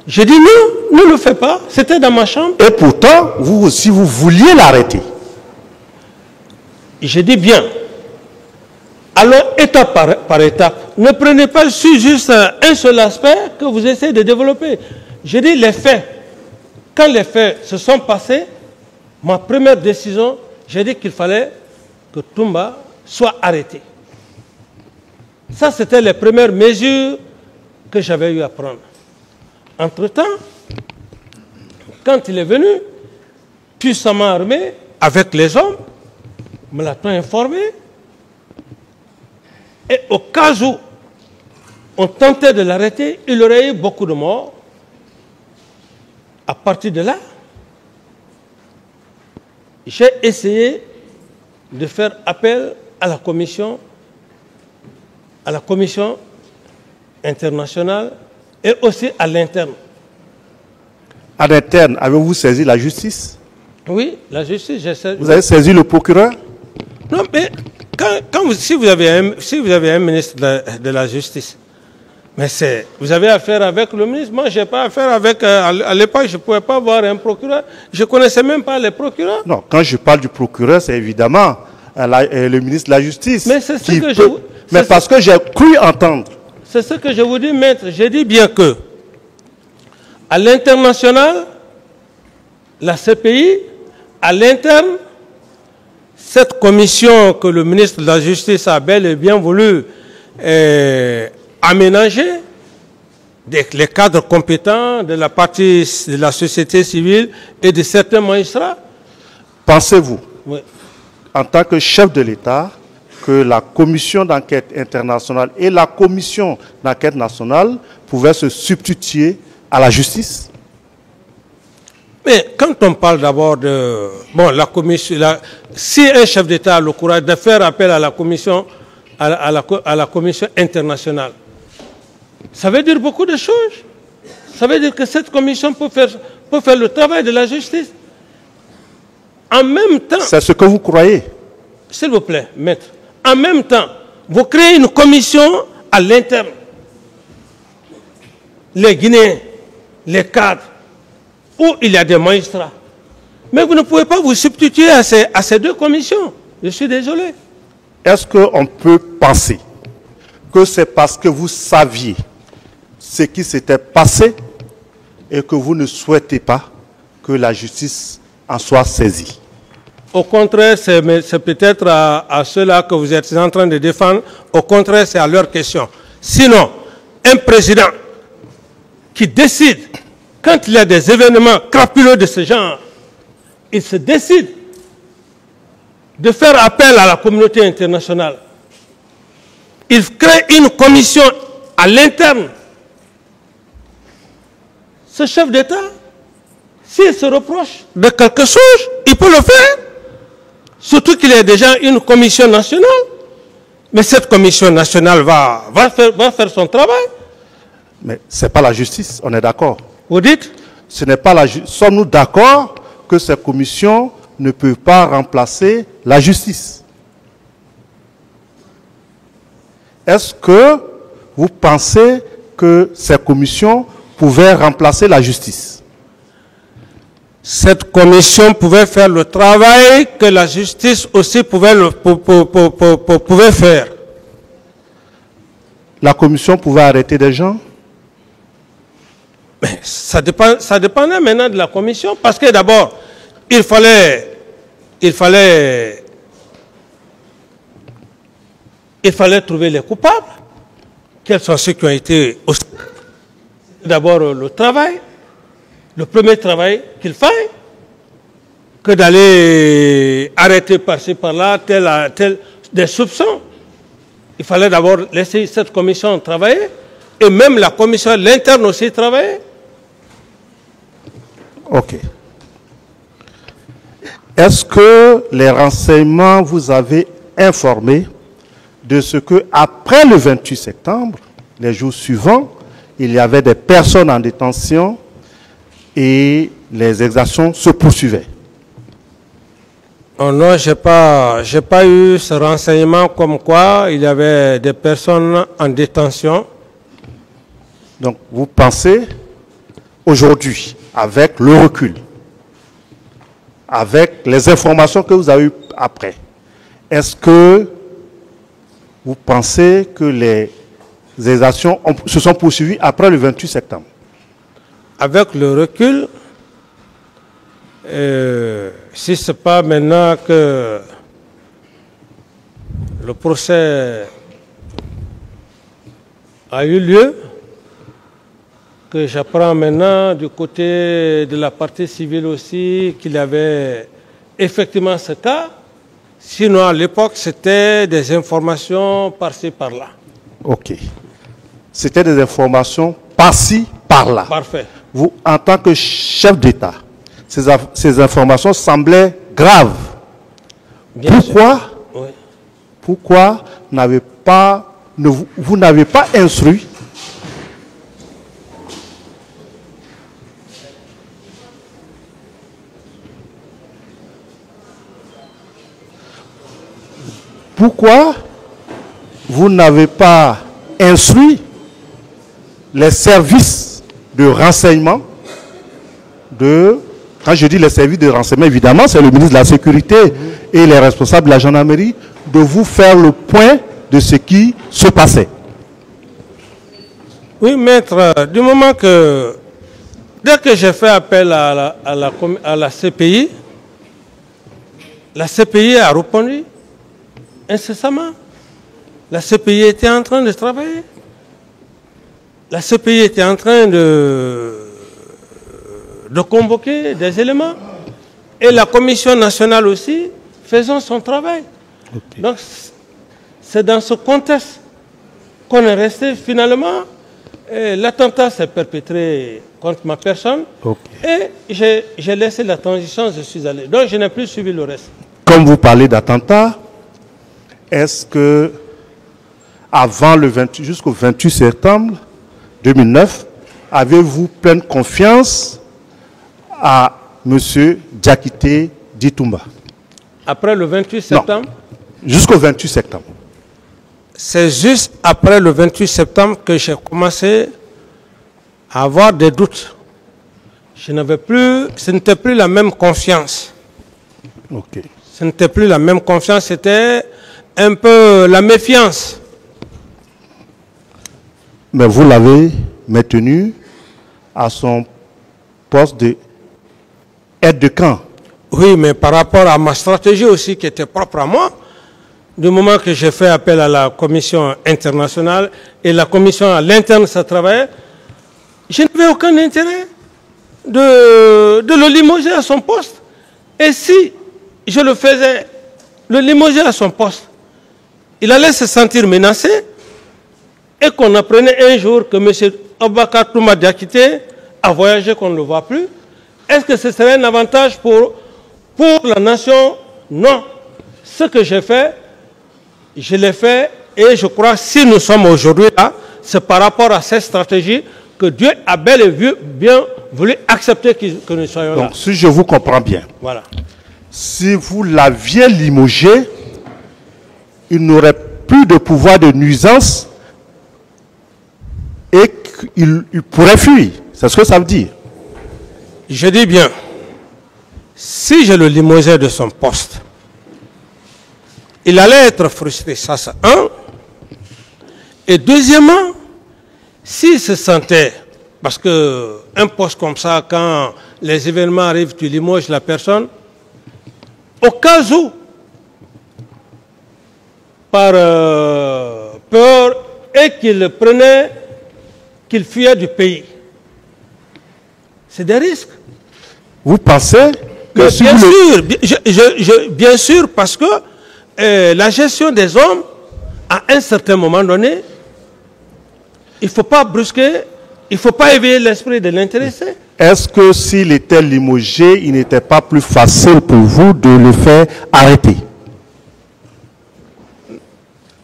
J'ai dit non, ne le fais pas. C'était dans ma chambre. Et pourtant, vous aussi, vous vouliez l'arrêter. J'ai dit bien. Alors, étape par étape. Ne prenez pas juste un seul aspect que vous essayez de développer. J'ai dit les faits. Quand les faits se sont passés, ma première décision, j'ai dit qu'il fallait que Toumba soit arrêté. Ça, c'était les premières mesures que j'avais eu à prendre. Entre-temps, quand il est venu, puissamment armé, avec les hommes, me l'a-t-on informé. Et au cas où on tentait de l'arrêter, il y aurait eu beaucoup de morts. À partir de là, j'ai essayé de faire appel à la commission internationale et aussi à l'interne. À l'interne, avez-vous saisi la justice? Oui, la justice, j'ai saisi. Vous avez saisi le procureur? Non, mais si vous avez un ministre de la justice, mais vous avez affaire avec le ministre. Moi, je n'ai pas affaire avec... à l'époque, je ne pouvais pas voir un procureur. Je ne connaissais même pas les procureurs. Non, quand je parle du procureur, c'est évidemment le ministre de la Justice. Mais c'est ce que mais parce que j'ai cru entendre. C'est ce que je vous dis, maître. J'ai dit bien que, à l'international, la CPI, à l'interne, cette commission que le ministre de la Justice a bel et bien voulu aménager, les cadres compétents de la partie de la société civile et de certains magistrats. Pensez-vous, oui, en tant que chef de l'État, que la commission d'enquête internationale et la commission d'enquête nationale pouvaient se substituer à la justice? Mais quand on parle d'abord de... Bon, la commission... si un chef d'État a le courage de faire appel à la commission, à la commission internationale, ça veut dire beaucoup de choses. Ça veut dire que cette commission peut faire le travail de la justice. En même temps... C'est ce que vous croyez? S'il vous plaît, maître. En même temps, vous créez une commission à l'interne. Les Guinéens, les cadres, où il y a des magistrats. Mais vous ne pouvez pas vous substituer à ces deux commissions. Je suis désolé. Est-ce qu'on peut penser que c'est parce que vous saviez ce qui s'était passé et que vous ne souhaitez pas que la justice en soit saisie? Au contraire, c'est peut-être à ceux-là que vous êtes en train de défendre. Au contraire, c'est à leur question. Sinon, un président qui décide, quand il y a des événements crapuleux de ce genre, il se décide de faire appel à la communauté internationale. Il crée une commission à l'interne. Ce chef d'État, s'il se reproche de quelque chose, il peut le faire. Surtout qu'il y a déjà une commission nationale. Mais cette commission nationale va faire son travail. Mais ce n'est pas la justice, on est d'accord. Vous dites? Ce n'est pas la justice. Sommes-nous d'accord que cette commission ne peut pas remplacer la justice? Est-ce que vous pensez que cette commission pouvait remplacer la justice? Cette commission pouvait faire le travail que la justice aussi pouvait faire. La commission pouvait arrêter des gens? Mais ça dépendait maintenant de la commission, parce que d'abord, il fallait trouver les coupables. Quels sont ceux qui ont été... D'abord, le travail. Le premier travail qu'il faille, que d'aller arrêter par-ci, par-là, tel des soupçons. Il fallait d'abord laisser cette commission travailler, et même la commission, l'interne aussi travailler. Ok. Est-ce que les renseignements vous avaient informé de ce que après le 28 septembre, les jours suivants, il y avait des personnes en détention et les exactions se poursuivaient. Oh non, j'ai pas eu ce renseignement comme quoi il y avait des personnes en détention. Donc vous pensez aujourd'hui, avec le recul, avec les informations que vous avez eues après, est-ce que vous pensez que les actions se sont poursuivies après le 28 septembre? Avec le recul, si ce n'est pas maintenant que le procès a eu lieu, que j'apprends maintenant du côté de la partie civile aussi qu'il y avait effectivement ce cas. Sinon, à l'époque, c'était des informations par-ci, par-là. Ok. C'était des informations par-ci, par-là. Parfait. Vous, en tant que chef d'État, ces informations semblaient graves. Pourquoi vous n'avez pas instruit les services de renseignement quand je dis les services de renseignement, évidemment, c'est le ministre de la Sécurité et les responsables de la gendarmerie, de vous faire le point de ce qui se passait. Oui, maître, du moment que, dès que j'ai fait appel à la CPI a répondu incessamment. La CPI était en train de travailler. La CPI était en train de convoquer des éléments. Et la Commission nationale aussi faisant son travail. Okay. Donc, c'est dans ce contexte qu'on est resté finalement. L'attentat s'est perpétré contre ma personne. Okay. Et j'ai laissé la transition, je suis allé. Donc, je n'ai plus suivi le reste. Comme vous parlez d'attentat, est-ce que avant jusqu'au 28 septembre 2009, avez-vous pleine confiance à M. Diakité Ditumba? Après le 28 septembre? Jusqu'au 28 septembre. C'est juste après le 28 septembre que j'ai commencé à avoir des doutes. Ce n'était plus la même confiance. Ok. Ce n'était plus la même confiance, c'était un peu la méfiance. Mais vous l'avez maintenu à son poste d'aide de camp. Oui, mais par rapport à ma stratégie aussi qui était propre à moi, du moment que j'ai fait appel à la commission internationale et la commission à l'interne, ça travaillait, je n'avais aucun intérêt de le limoger à son poste. Et si je le faisais, le limoger à son poste, il allait se sentir menacé et qu'on apprenait un jour que M. Aboubacar Touma Diakité a voyagé, qu'on ne le voit plus. Est-ce que ce serait un avantage pour la nation? Non. Ce que j'ai fait, je l'ai fait et je crois que si nous sommes aujourd'hui là, c'est par rapport à cette stratégie que Dieu a bel et bien voulu accepter que nous soyons là. Donc, si je vous comprends bien, voilà. Si vous l'aviez limogé, il n'aurait plus de pouvoir de nuisance et qu'il pourrait fuir. C'est ce que ça veut dire. Je dis bien, si je le limogeais de son poste, il allait être frustré, ça c'est un. Et deuxièmement, s'il se sentait, parce qu'un poste comme ça, quand les événements arrivent, tu limoges la personne, au cas où, par peur, et qu'il fuyait du pays. C'est des risques. Vous pensez que si bien sûr, bien sûr, parce que la gestion des hommes, à un certain moment donné, il ne faut pas brusquer, il ne faut pas éveiller l'esprit de l'intéressé. Est-ce que s'il était limogé, il n'était pas plus facile pour vous de le faire arrêter?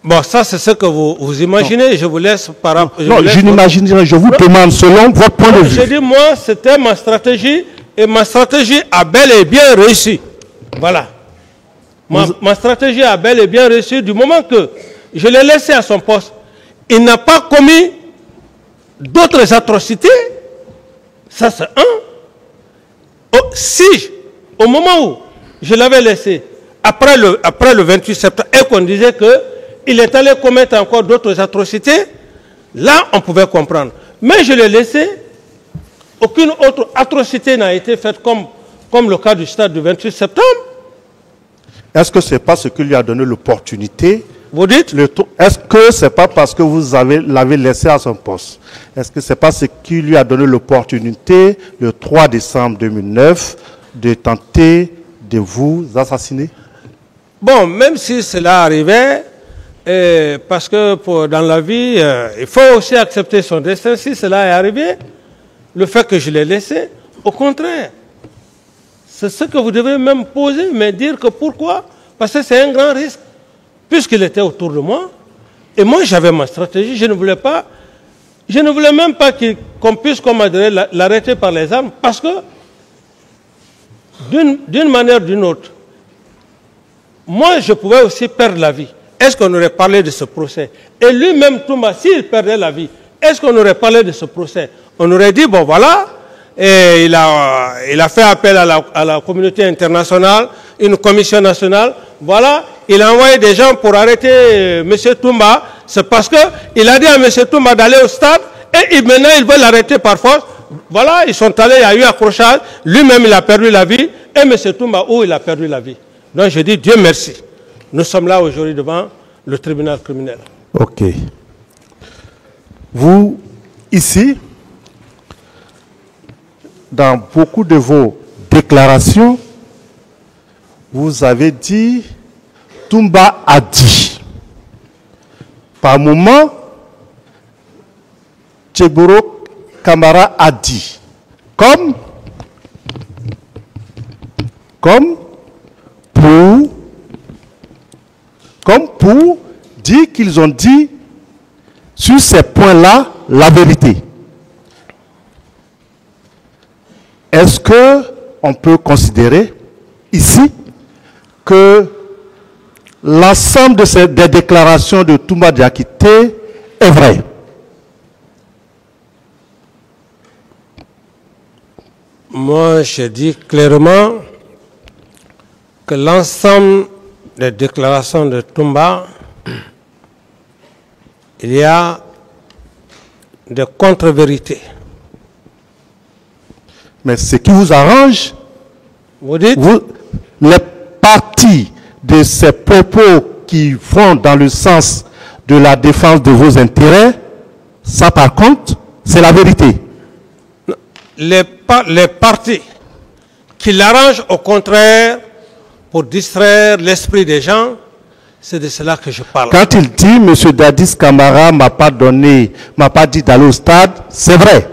Bon, ça c'est ce que vous imaginez, je vous laisse par rapport... Non, je n'imagine rien, je vous demande selon votre point de vue. J'ai dit, moi, c'était ma stratégie, et ma stratégie a bel et bien réussi. Voilà. Ma stratégie a bel et bien réussi du moment que je l'ai laissé à son poste. Il n'a pas commis d'autres atrocités. Ça, c'est un. Oh, si, au moment où je l'avais laissé, après le 28 septembre, et qu'on disait qu'il est allé commettre encore d'autres atrocités, là, on pouvait comprendre. Mais je l'ai laissé, aucune autre atrocité n'a été faite comme le cas du stade du 28 septembre. Est-ce que ce n'est pas ce qui lui a donné l'opportunité? Vous dites? Est-ce que ce n'est pas parce que vous l'avez laissé à son poste? Est-ce que ce n'est pas ce qui lui a donné l'opportunité, le 3 décembre 2009, de tenter de vous assassiner? Bon, même si cela arrivait, parce que dans la vie, il faut aussi accepter son destin. Si cela est arrivé, le fait que je l'ai laissé, au contraire, c'est ce que vous devez même poser, mais dire que pourquoi? Parce que c'est un grand risque, puisqu'il était autour de moi. Et moi, j'avais ma stratégie. Je ne voulais même pas qu'on puisse, comme l'arrêter par les armes, parce que, d'une manière ou d'une autre, moi, je pouvais aussi perdre la vie. Est-ce qu'on aurait parlé de ce procès? Et lui-même, Toumba, s'il perdait la vie, est-ce qu'on aurait parlé de ce procès? On aurait dit, bon voilà, et il a fait appel à la communauté internationale, une commission nationale, voilà, il a envoyé des gens pour arrêter M. Toumba, c'est parce qu'il a dit à M. Toumba d'aller au stade, et maintenant il veut l'arrêter par force. Voilà, ils sont allés, il y a eu accrochage, lui-même il a perdu la vie, et M. Toumba, où il a perdu la vie. Donc je dis, Dieu merci, nous sommes là aujourd'hui devant le tribunal criminel. Ok. Vous, ici, dans beaucoup de vos déclarations, vous avez dit, Toumba a dit. Par moment, Tcheboro Kamara a dit. Comme pour dire qu'ils ont dit sur ces points-là la vérité. Est-ce qu'on peut considérer ici que l'ensemble des déclarations de Toumba Diakité est vrai? Moi, je dis clairement que l'ensemble des déclarations de Toumba, il y a des contre-vérités. Mais ce qui vous arrange, vous dites, les parties de ces propos qui vont dans le sens de la défense de vos intérêts, ça par contre, c'est la vérité. Les partis qui l'arrangent au contraire pour distraire l'esprit des gens, c'est de cela que je parle. Quand il dit, M. Dadis Camara m'a pas dit d'aller au stade, c'est vrai.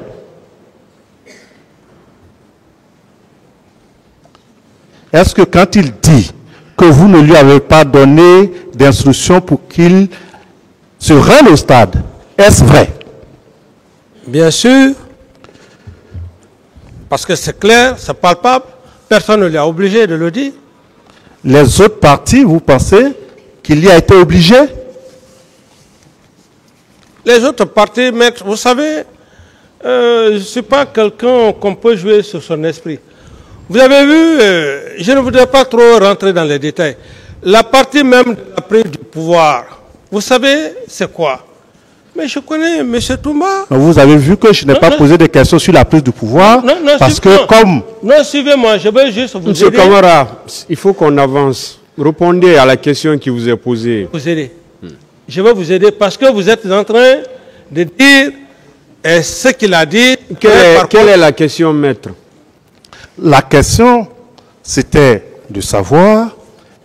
Est-ce que quand il dit que vous ne lui avez pas donné d'instruction pour qu'il se rende au stade, est-ce vrai? Bien sûr, parce que c'est clair, c'est palpable, personne ne lui a obligé de le dire. Les autres partis, vous pensez qu'il y a été obligé? Les autres partis, maître, vous savez, je ne suis pas quelqu'un qu'on peut jouer sur son esprit. Vous avez vu, je ne voudrais pas trop rentrer dans les détails, la partie même de la prise du pouvoir, vous savez, c'est quoi? Mais je connais M. Toumba. Vous avez vu que je n'ai pas posé de questions sur la prise du pouvoir, parce que comme... Non, suivez-moi, je vais juste vous aider. M. Camara, il faut qu'on avance. Répondez à la question qui vous est posée. Vous aider. Je vais vous aider parce que vous êtes en train de dire ce qu'il a dit. Quelle est la question, maître? La question, c'était de savoir,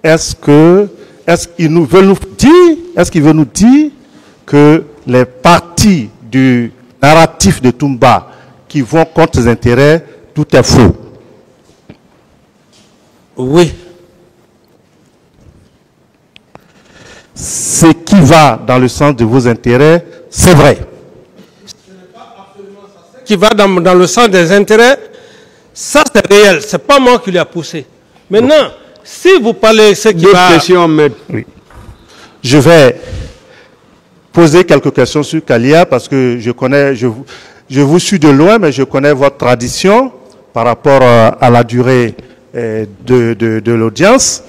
est-ce qu'il veut nous dire que les parties du narratif de Toumba qui vont contre les intérêts, tout est faux? Oui. ce qui va dans le sens de vos intérêts, c'est vrai. Qui va dans le sens des intérêts, ça c'est réel, c'est pas moi qui l'ai poussé. Maintenant, si vous parlez ce qui va... Question, maître. Oui. Je vais poser quelques questions sur Kalia parce que je vous suis de loin, mais je connais votre tradition par rapport à la durée de l'audience.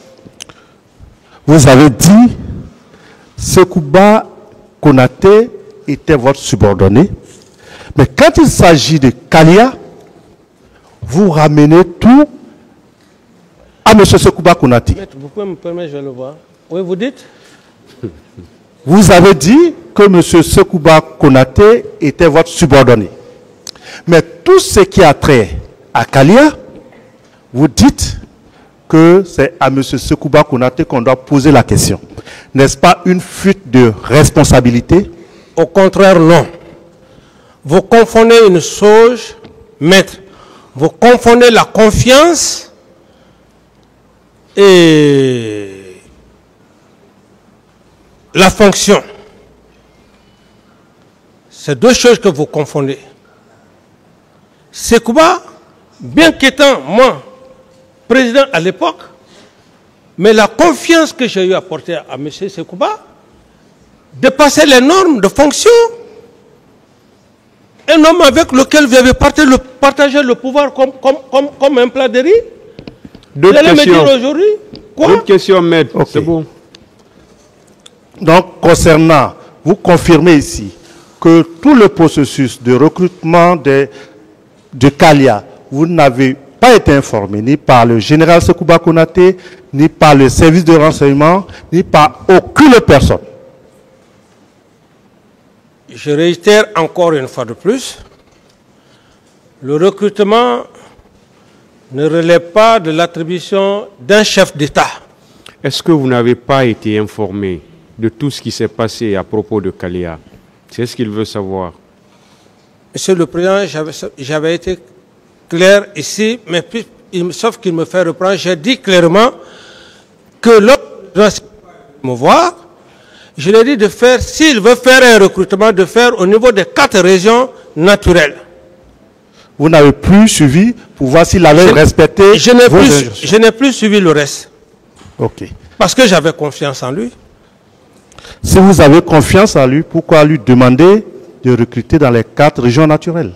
Vous avez dit Sekouba Konaté était votre subordonné, mais quand il s'agit de Kalia, vous ramenez tout à M. Sekouba Konaté. Vous pouvez me permettre, je vais le voir. Oui, vous dites? Vous avez dit que M. Sekouba Konaté était votre subordonné. Mais tout ce qui a trait à Kalia, vous dites que c'est à M. Sekouba Konaté qu'on doit poser la question. N'est-ce pas une fuite de responsabilité? Au contraire, non. Vous confondez une chose, maître. Vous confondez la confiance et la fonction. C'est deux choses que vous confondez. Sekouba, bien qu'étant moi, président à l'époque, mais la confiance que j'ai eu à porter à M. Sekouba dépassait les normes de fonction. Un homme avec lequel vous avez partagé le pouvoir comme un plat de riz. D'autres Vous allez me questions. dire aujourd'hui quoi? D'autres questions, maître. Ok. C'est bon. Donc, concernant, vous confirmez ici que tout le processus de recrutement de Kalia, vous n'avez pas été informé ni par le général Sekouba Konaté, ni par le service de renseignement, ni par aucune personne. Je réitère encore une fois de plus, le recrutement ne relève pas de l'attribution d'un chef d'État. Est-ce que vous n'avez pas été informé de tout ce qui s'est passé à propos de Kalia? C'est ce qu'il veut savoir. Monsieur le Président, j'avais été clair ici, mais sauf qu'il me fait reprendre, j'ai dit clairement que lorsqu'il me voir, je lui ai dit de faire, s'il veut faire un recrutement, de faire au niveau des 4 régions naturelles. Vous n'avez plus suivi pour voir s'il avait respecté vos injonctions. Je n'ai plus suivi le reste. Ok. Parce que j'avais confiance en lui. Si vous avez confiance en lui, pourquoi lui demander de recruter dans les 4 régions naturelles?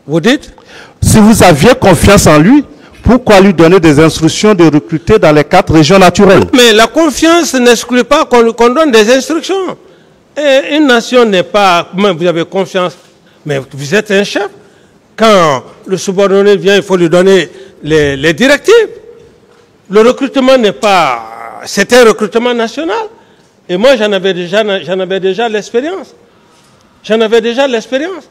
Vous dites? Si vous aviez confiance en lui, pourquoi lui donner des instructions de recruter dans les 4 régions naturelles? Mais la confiance n'exclut pas qu'on donne des instructions. Et une nation n'est pas... Vous avez confiance, mais vous êtes un chef. Quand le subordonné vient, il faut lui donner les directives. Le recrutement n'est pas... C'est un recrutement national. Et moi, j'en avais déjà l'expérience. J'en avais déjà l'expérience.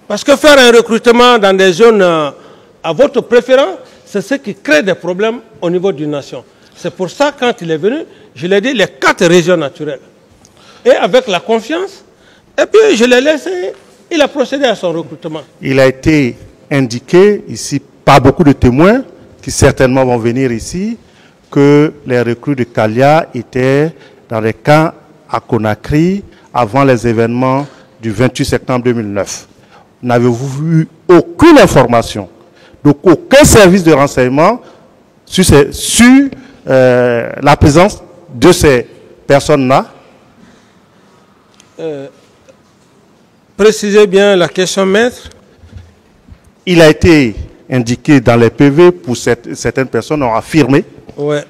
Parce que faire un recrutement dans des zones à votre préférence, c'est ce qui crée des problèmes au niveau d'une nation. C'est pour ça, quand il est venu, je lui ai dit les 4 régions naturelles. Et avec la confiance, et puis je l'ai laissé, il a procédé à son recrutement. Il a été indiqué ici par beaucoup de témoins qui certainement vont venir ici que les recrues de Kalia étaient dans les camps à Conakry avant les événements du 28 septembre 2009. N'avez-vous eu aucune information, donc aucun service de renseignement sur la présence de ces personnes-là? Précisez bien la question, maître. Il a été indiqué dans les PV, pour certaines personnes ont affirmé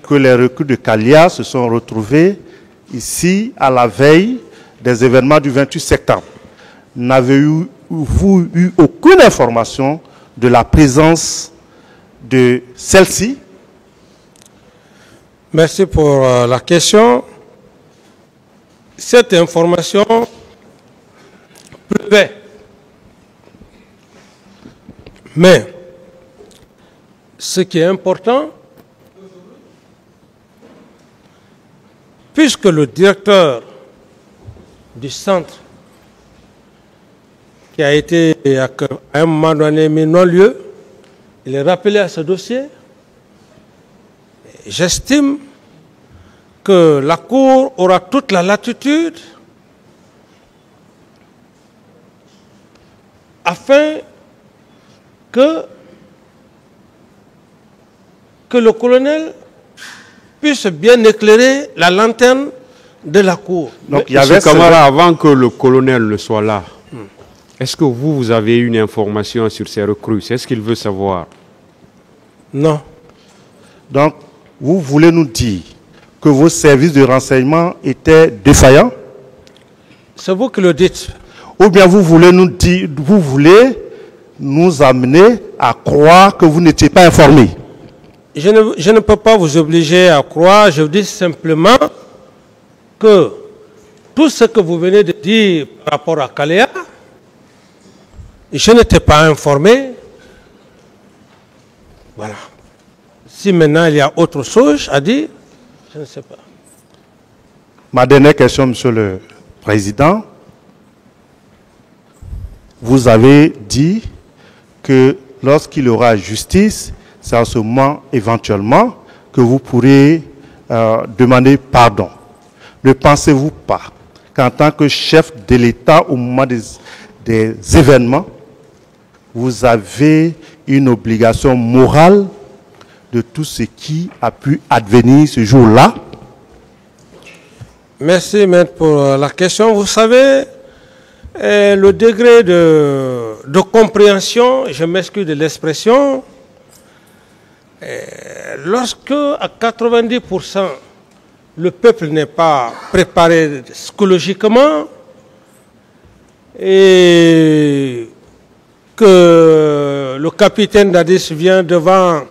que les recrues de Kalia se sont retrouvées ici à la veille des événements du 28 septembre. N'avez-vous eu aucune information de la présence de celle-ci? Merci pour la question. Cette information pleuvait. Mais ce qui est important, puisque le directeur du centre qui a été à un moment donné mis non-lieu, il est rappelé à ce dossier. J'estime que la Cour aura toute la latitude afin que le colonel puisse bien éclairer la lanterne de la Cour. Donc, il y avait Camara, avant que le colonel ne soit là, est-ce que vous avez une information sur ces recrues? C'est ce qu'il veut savoir? Non. Donc, vous voulez nous dire que vos services de renseignement étaient défaillants? C'est vous qui le dites. Ou bien vous voulez nous dire, vous voulez nous amener à croire que vous n'étiez pas informés? Je ne peux pas vous obliger à croire, je vous dis simplement que tout ce que vous venez de dire par rapport à Kalea, je n'étais pas informé. Voilà. Si maintenant il y a autre chose à dire, je ne sais pas. Ma dernière question, Monsieur le Président. Vous avez dit que lorsqu'il y aura justice, c'est en ce moment éventuellement que vous pourrez demander pardon. Ne pensez-vous pas qu'en tant que chef de l'État au moment des événements, vous avez une obligation morale de tout ce qui a pu advenir ce jour-là? Merci, maître, pour la question. Vous savez, le degré de compréhension, je m'excuse de l'expression, lorsque à 90% le peuple n'est pas préparé psychologiquement et que le capitaine Dadis vient devant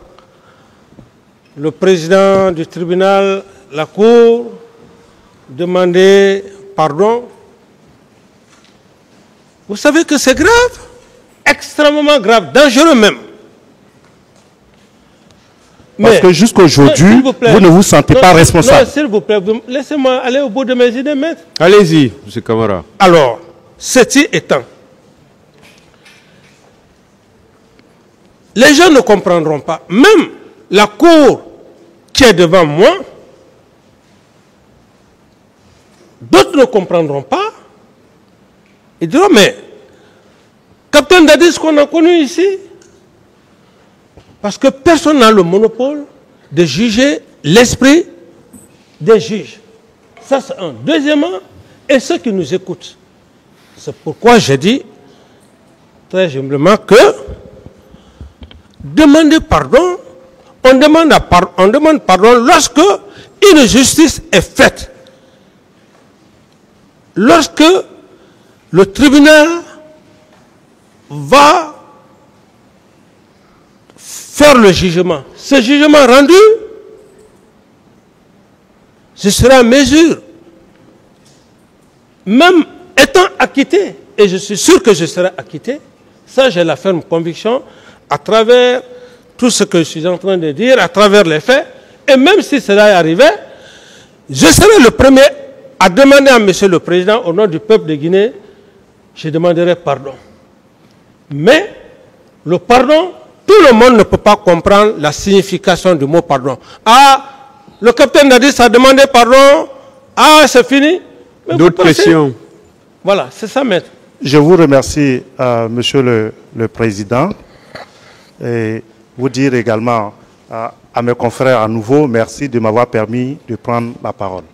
le président du tribunal, la cour, demander pardon. Vous savez que c'est grave, extrêmement grave, dangereux même. Parce que jusqu'à aujourd'hui, vous ne vous sentez pas responsable. Non, s'il vous plaît, laissez-moi aller au bout de mes idées, maître. Allez-y, M. Camara. Alors, ceci étant, les gens ne comprendront pas. Même la cour qui est devant moi, d'autres ne comprendront pas. Ils diront, mais, Capitaine Dadis qu'on a connu ici, parce que personne n'a le monopole de juger l'esprit des juges. Ça, c'est un. Deuxièmement, et ceux qui nous écoutent. C'est pourquoi j'ai dit très humblement que demander pardon, on demande pardon lorsque une justice est faite. Lorsque le tribunal va faire le jugement. Ce jugement rendu, je serai en mesure, même étant acquitté, et je suis sûr que je serai acquitté, ça j'ai la ferme conviction, à travers tout ce que je suis en train de dire, à travers les faits, et même si cela est arrivé, je serai le premier à demander à M. le Président, au nom du peuple de Guinée, je demanderai pardon. Mais le pardon, tout le monde ne peut pas comprendre la signification du mot pardon. Ah, le capitaine Dadis a demandé pardon. Ah, c'est fini. D'autres questions? Voilà, c'est ça, maître. Je vous remercie, Monsieur le Président, et vous dire également à mes confrères à nouveau merci de m'avoir permis de prendre la parole.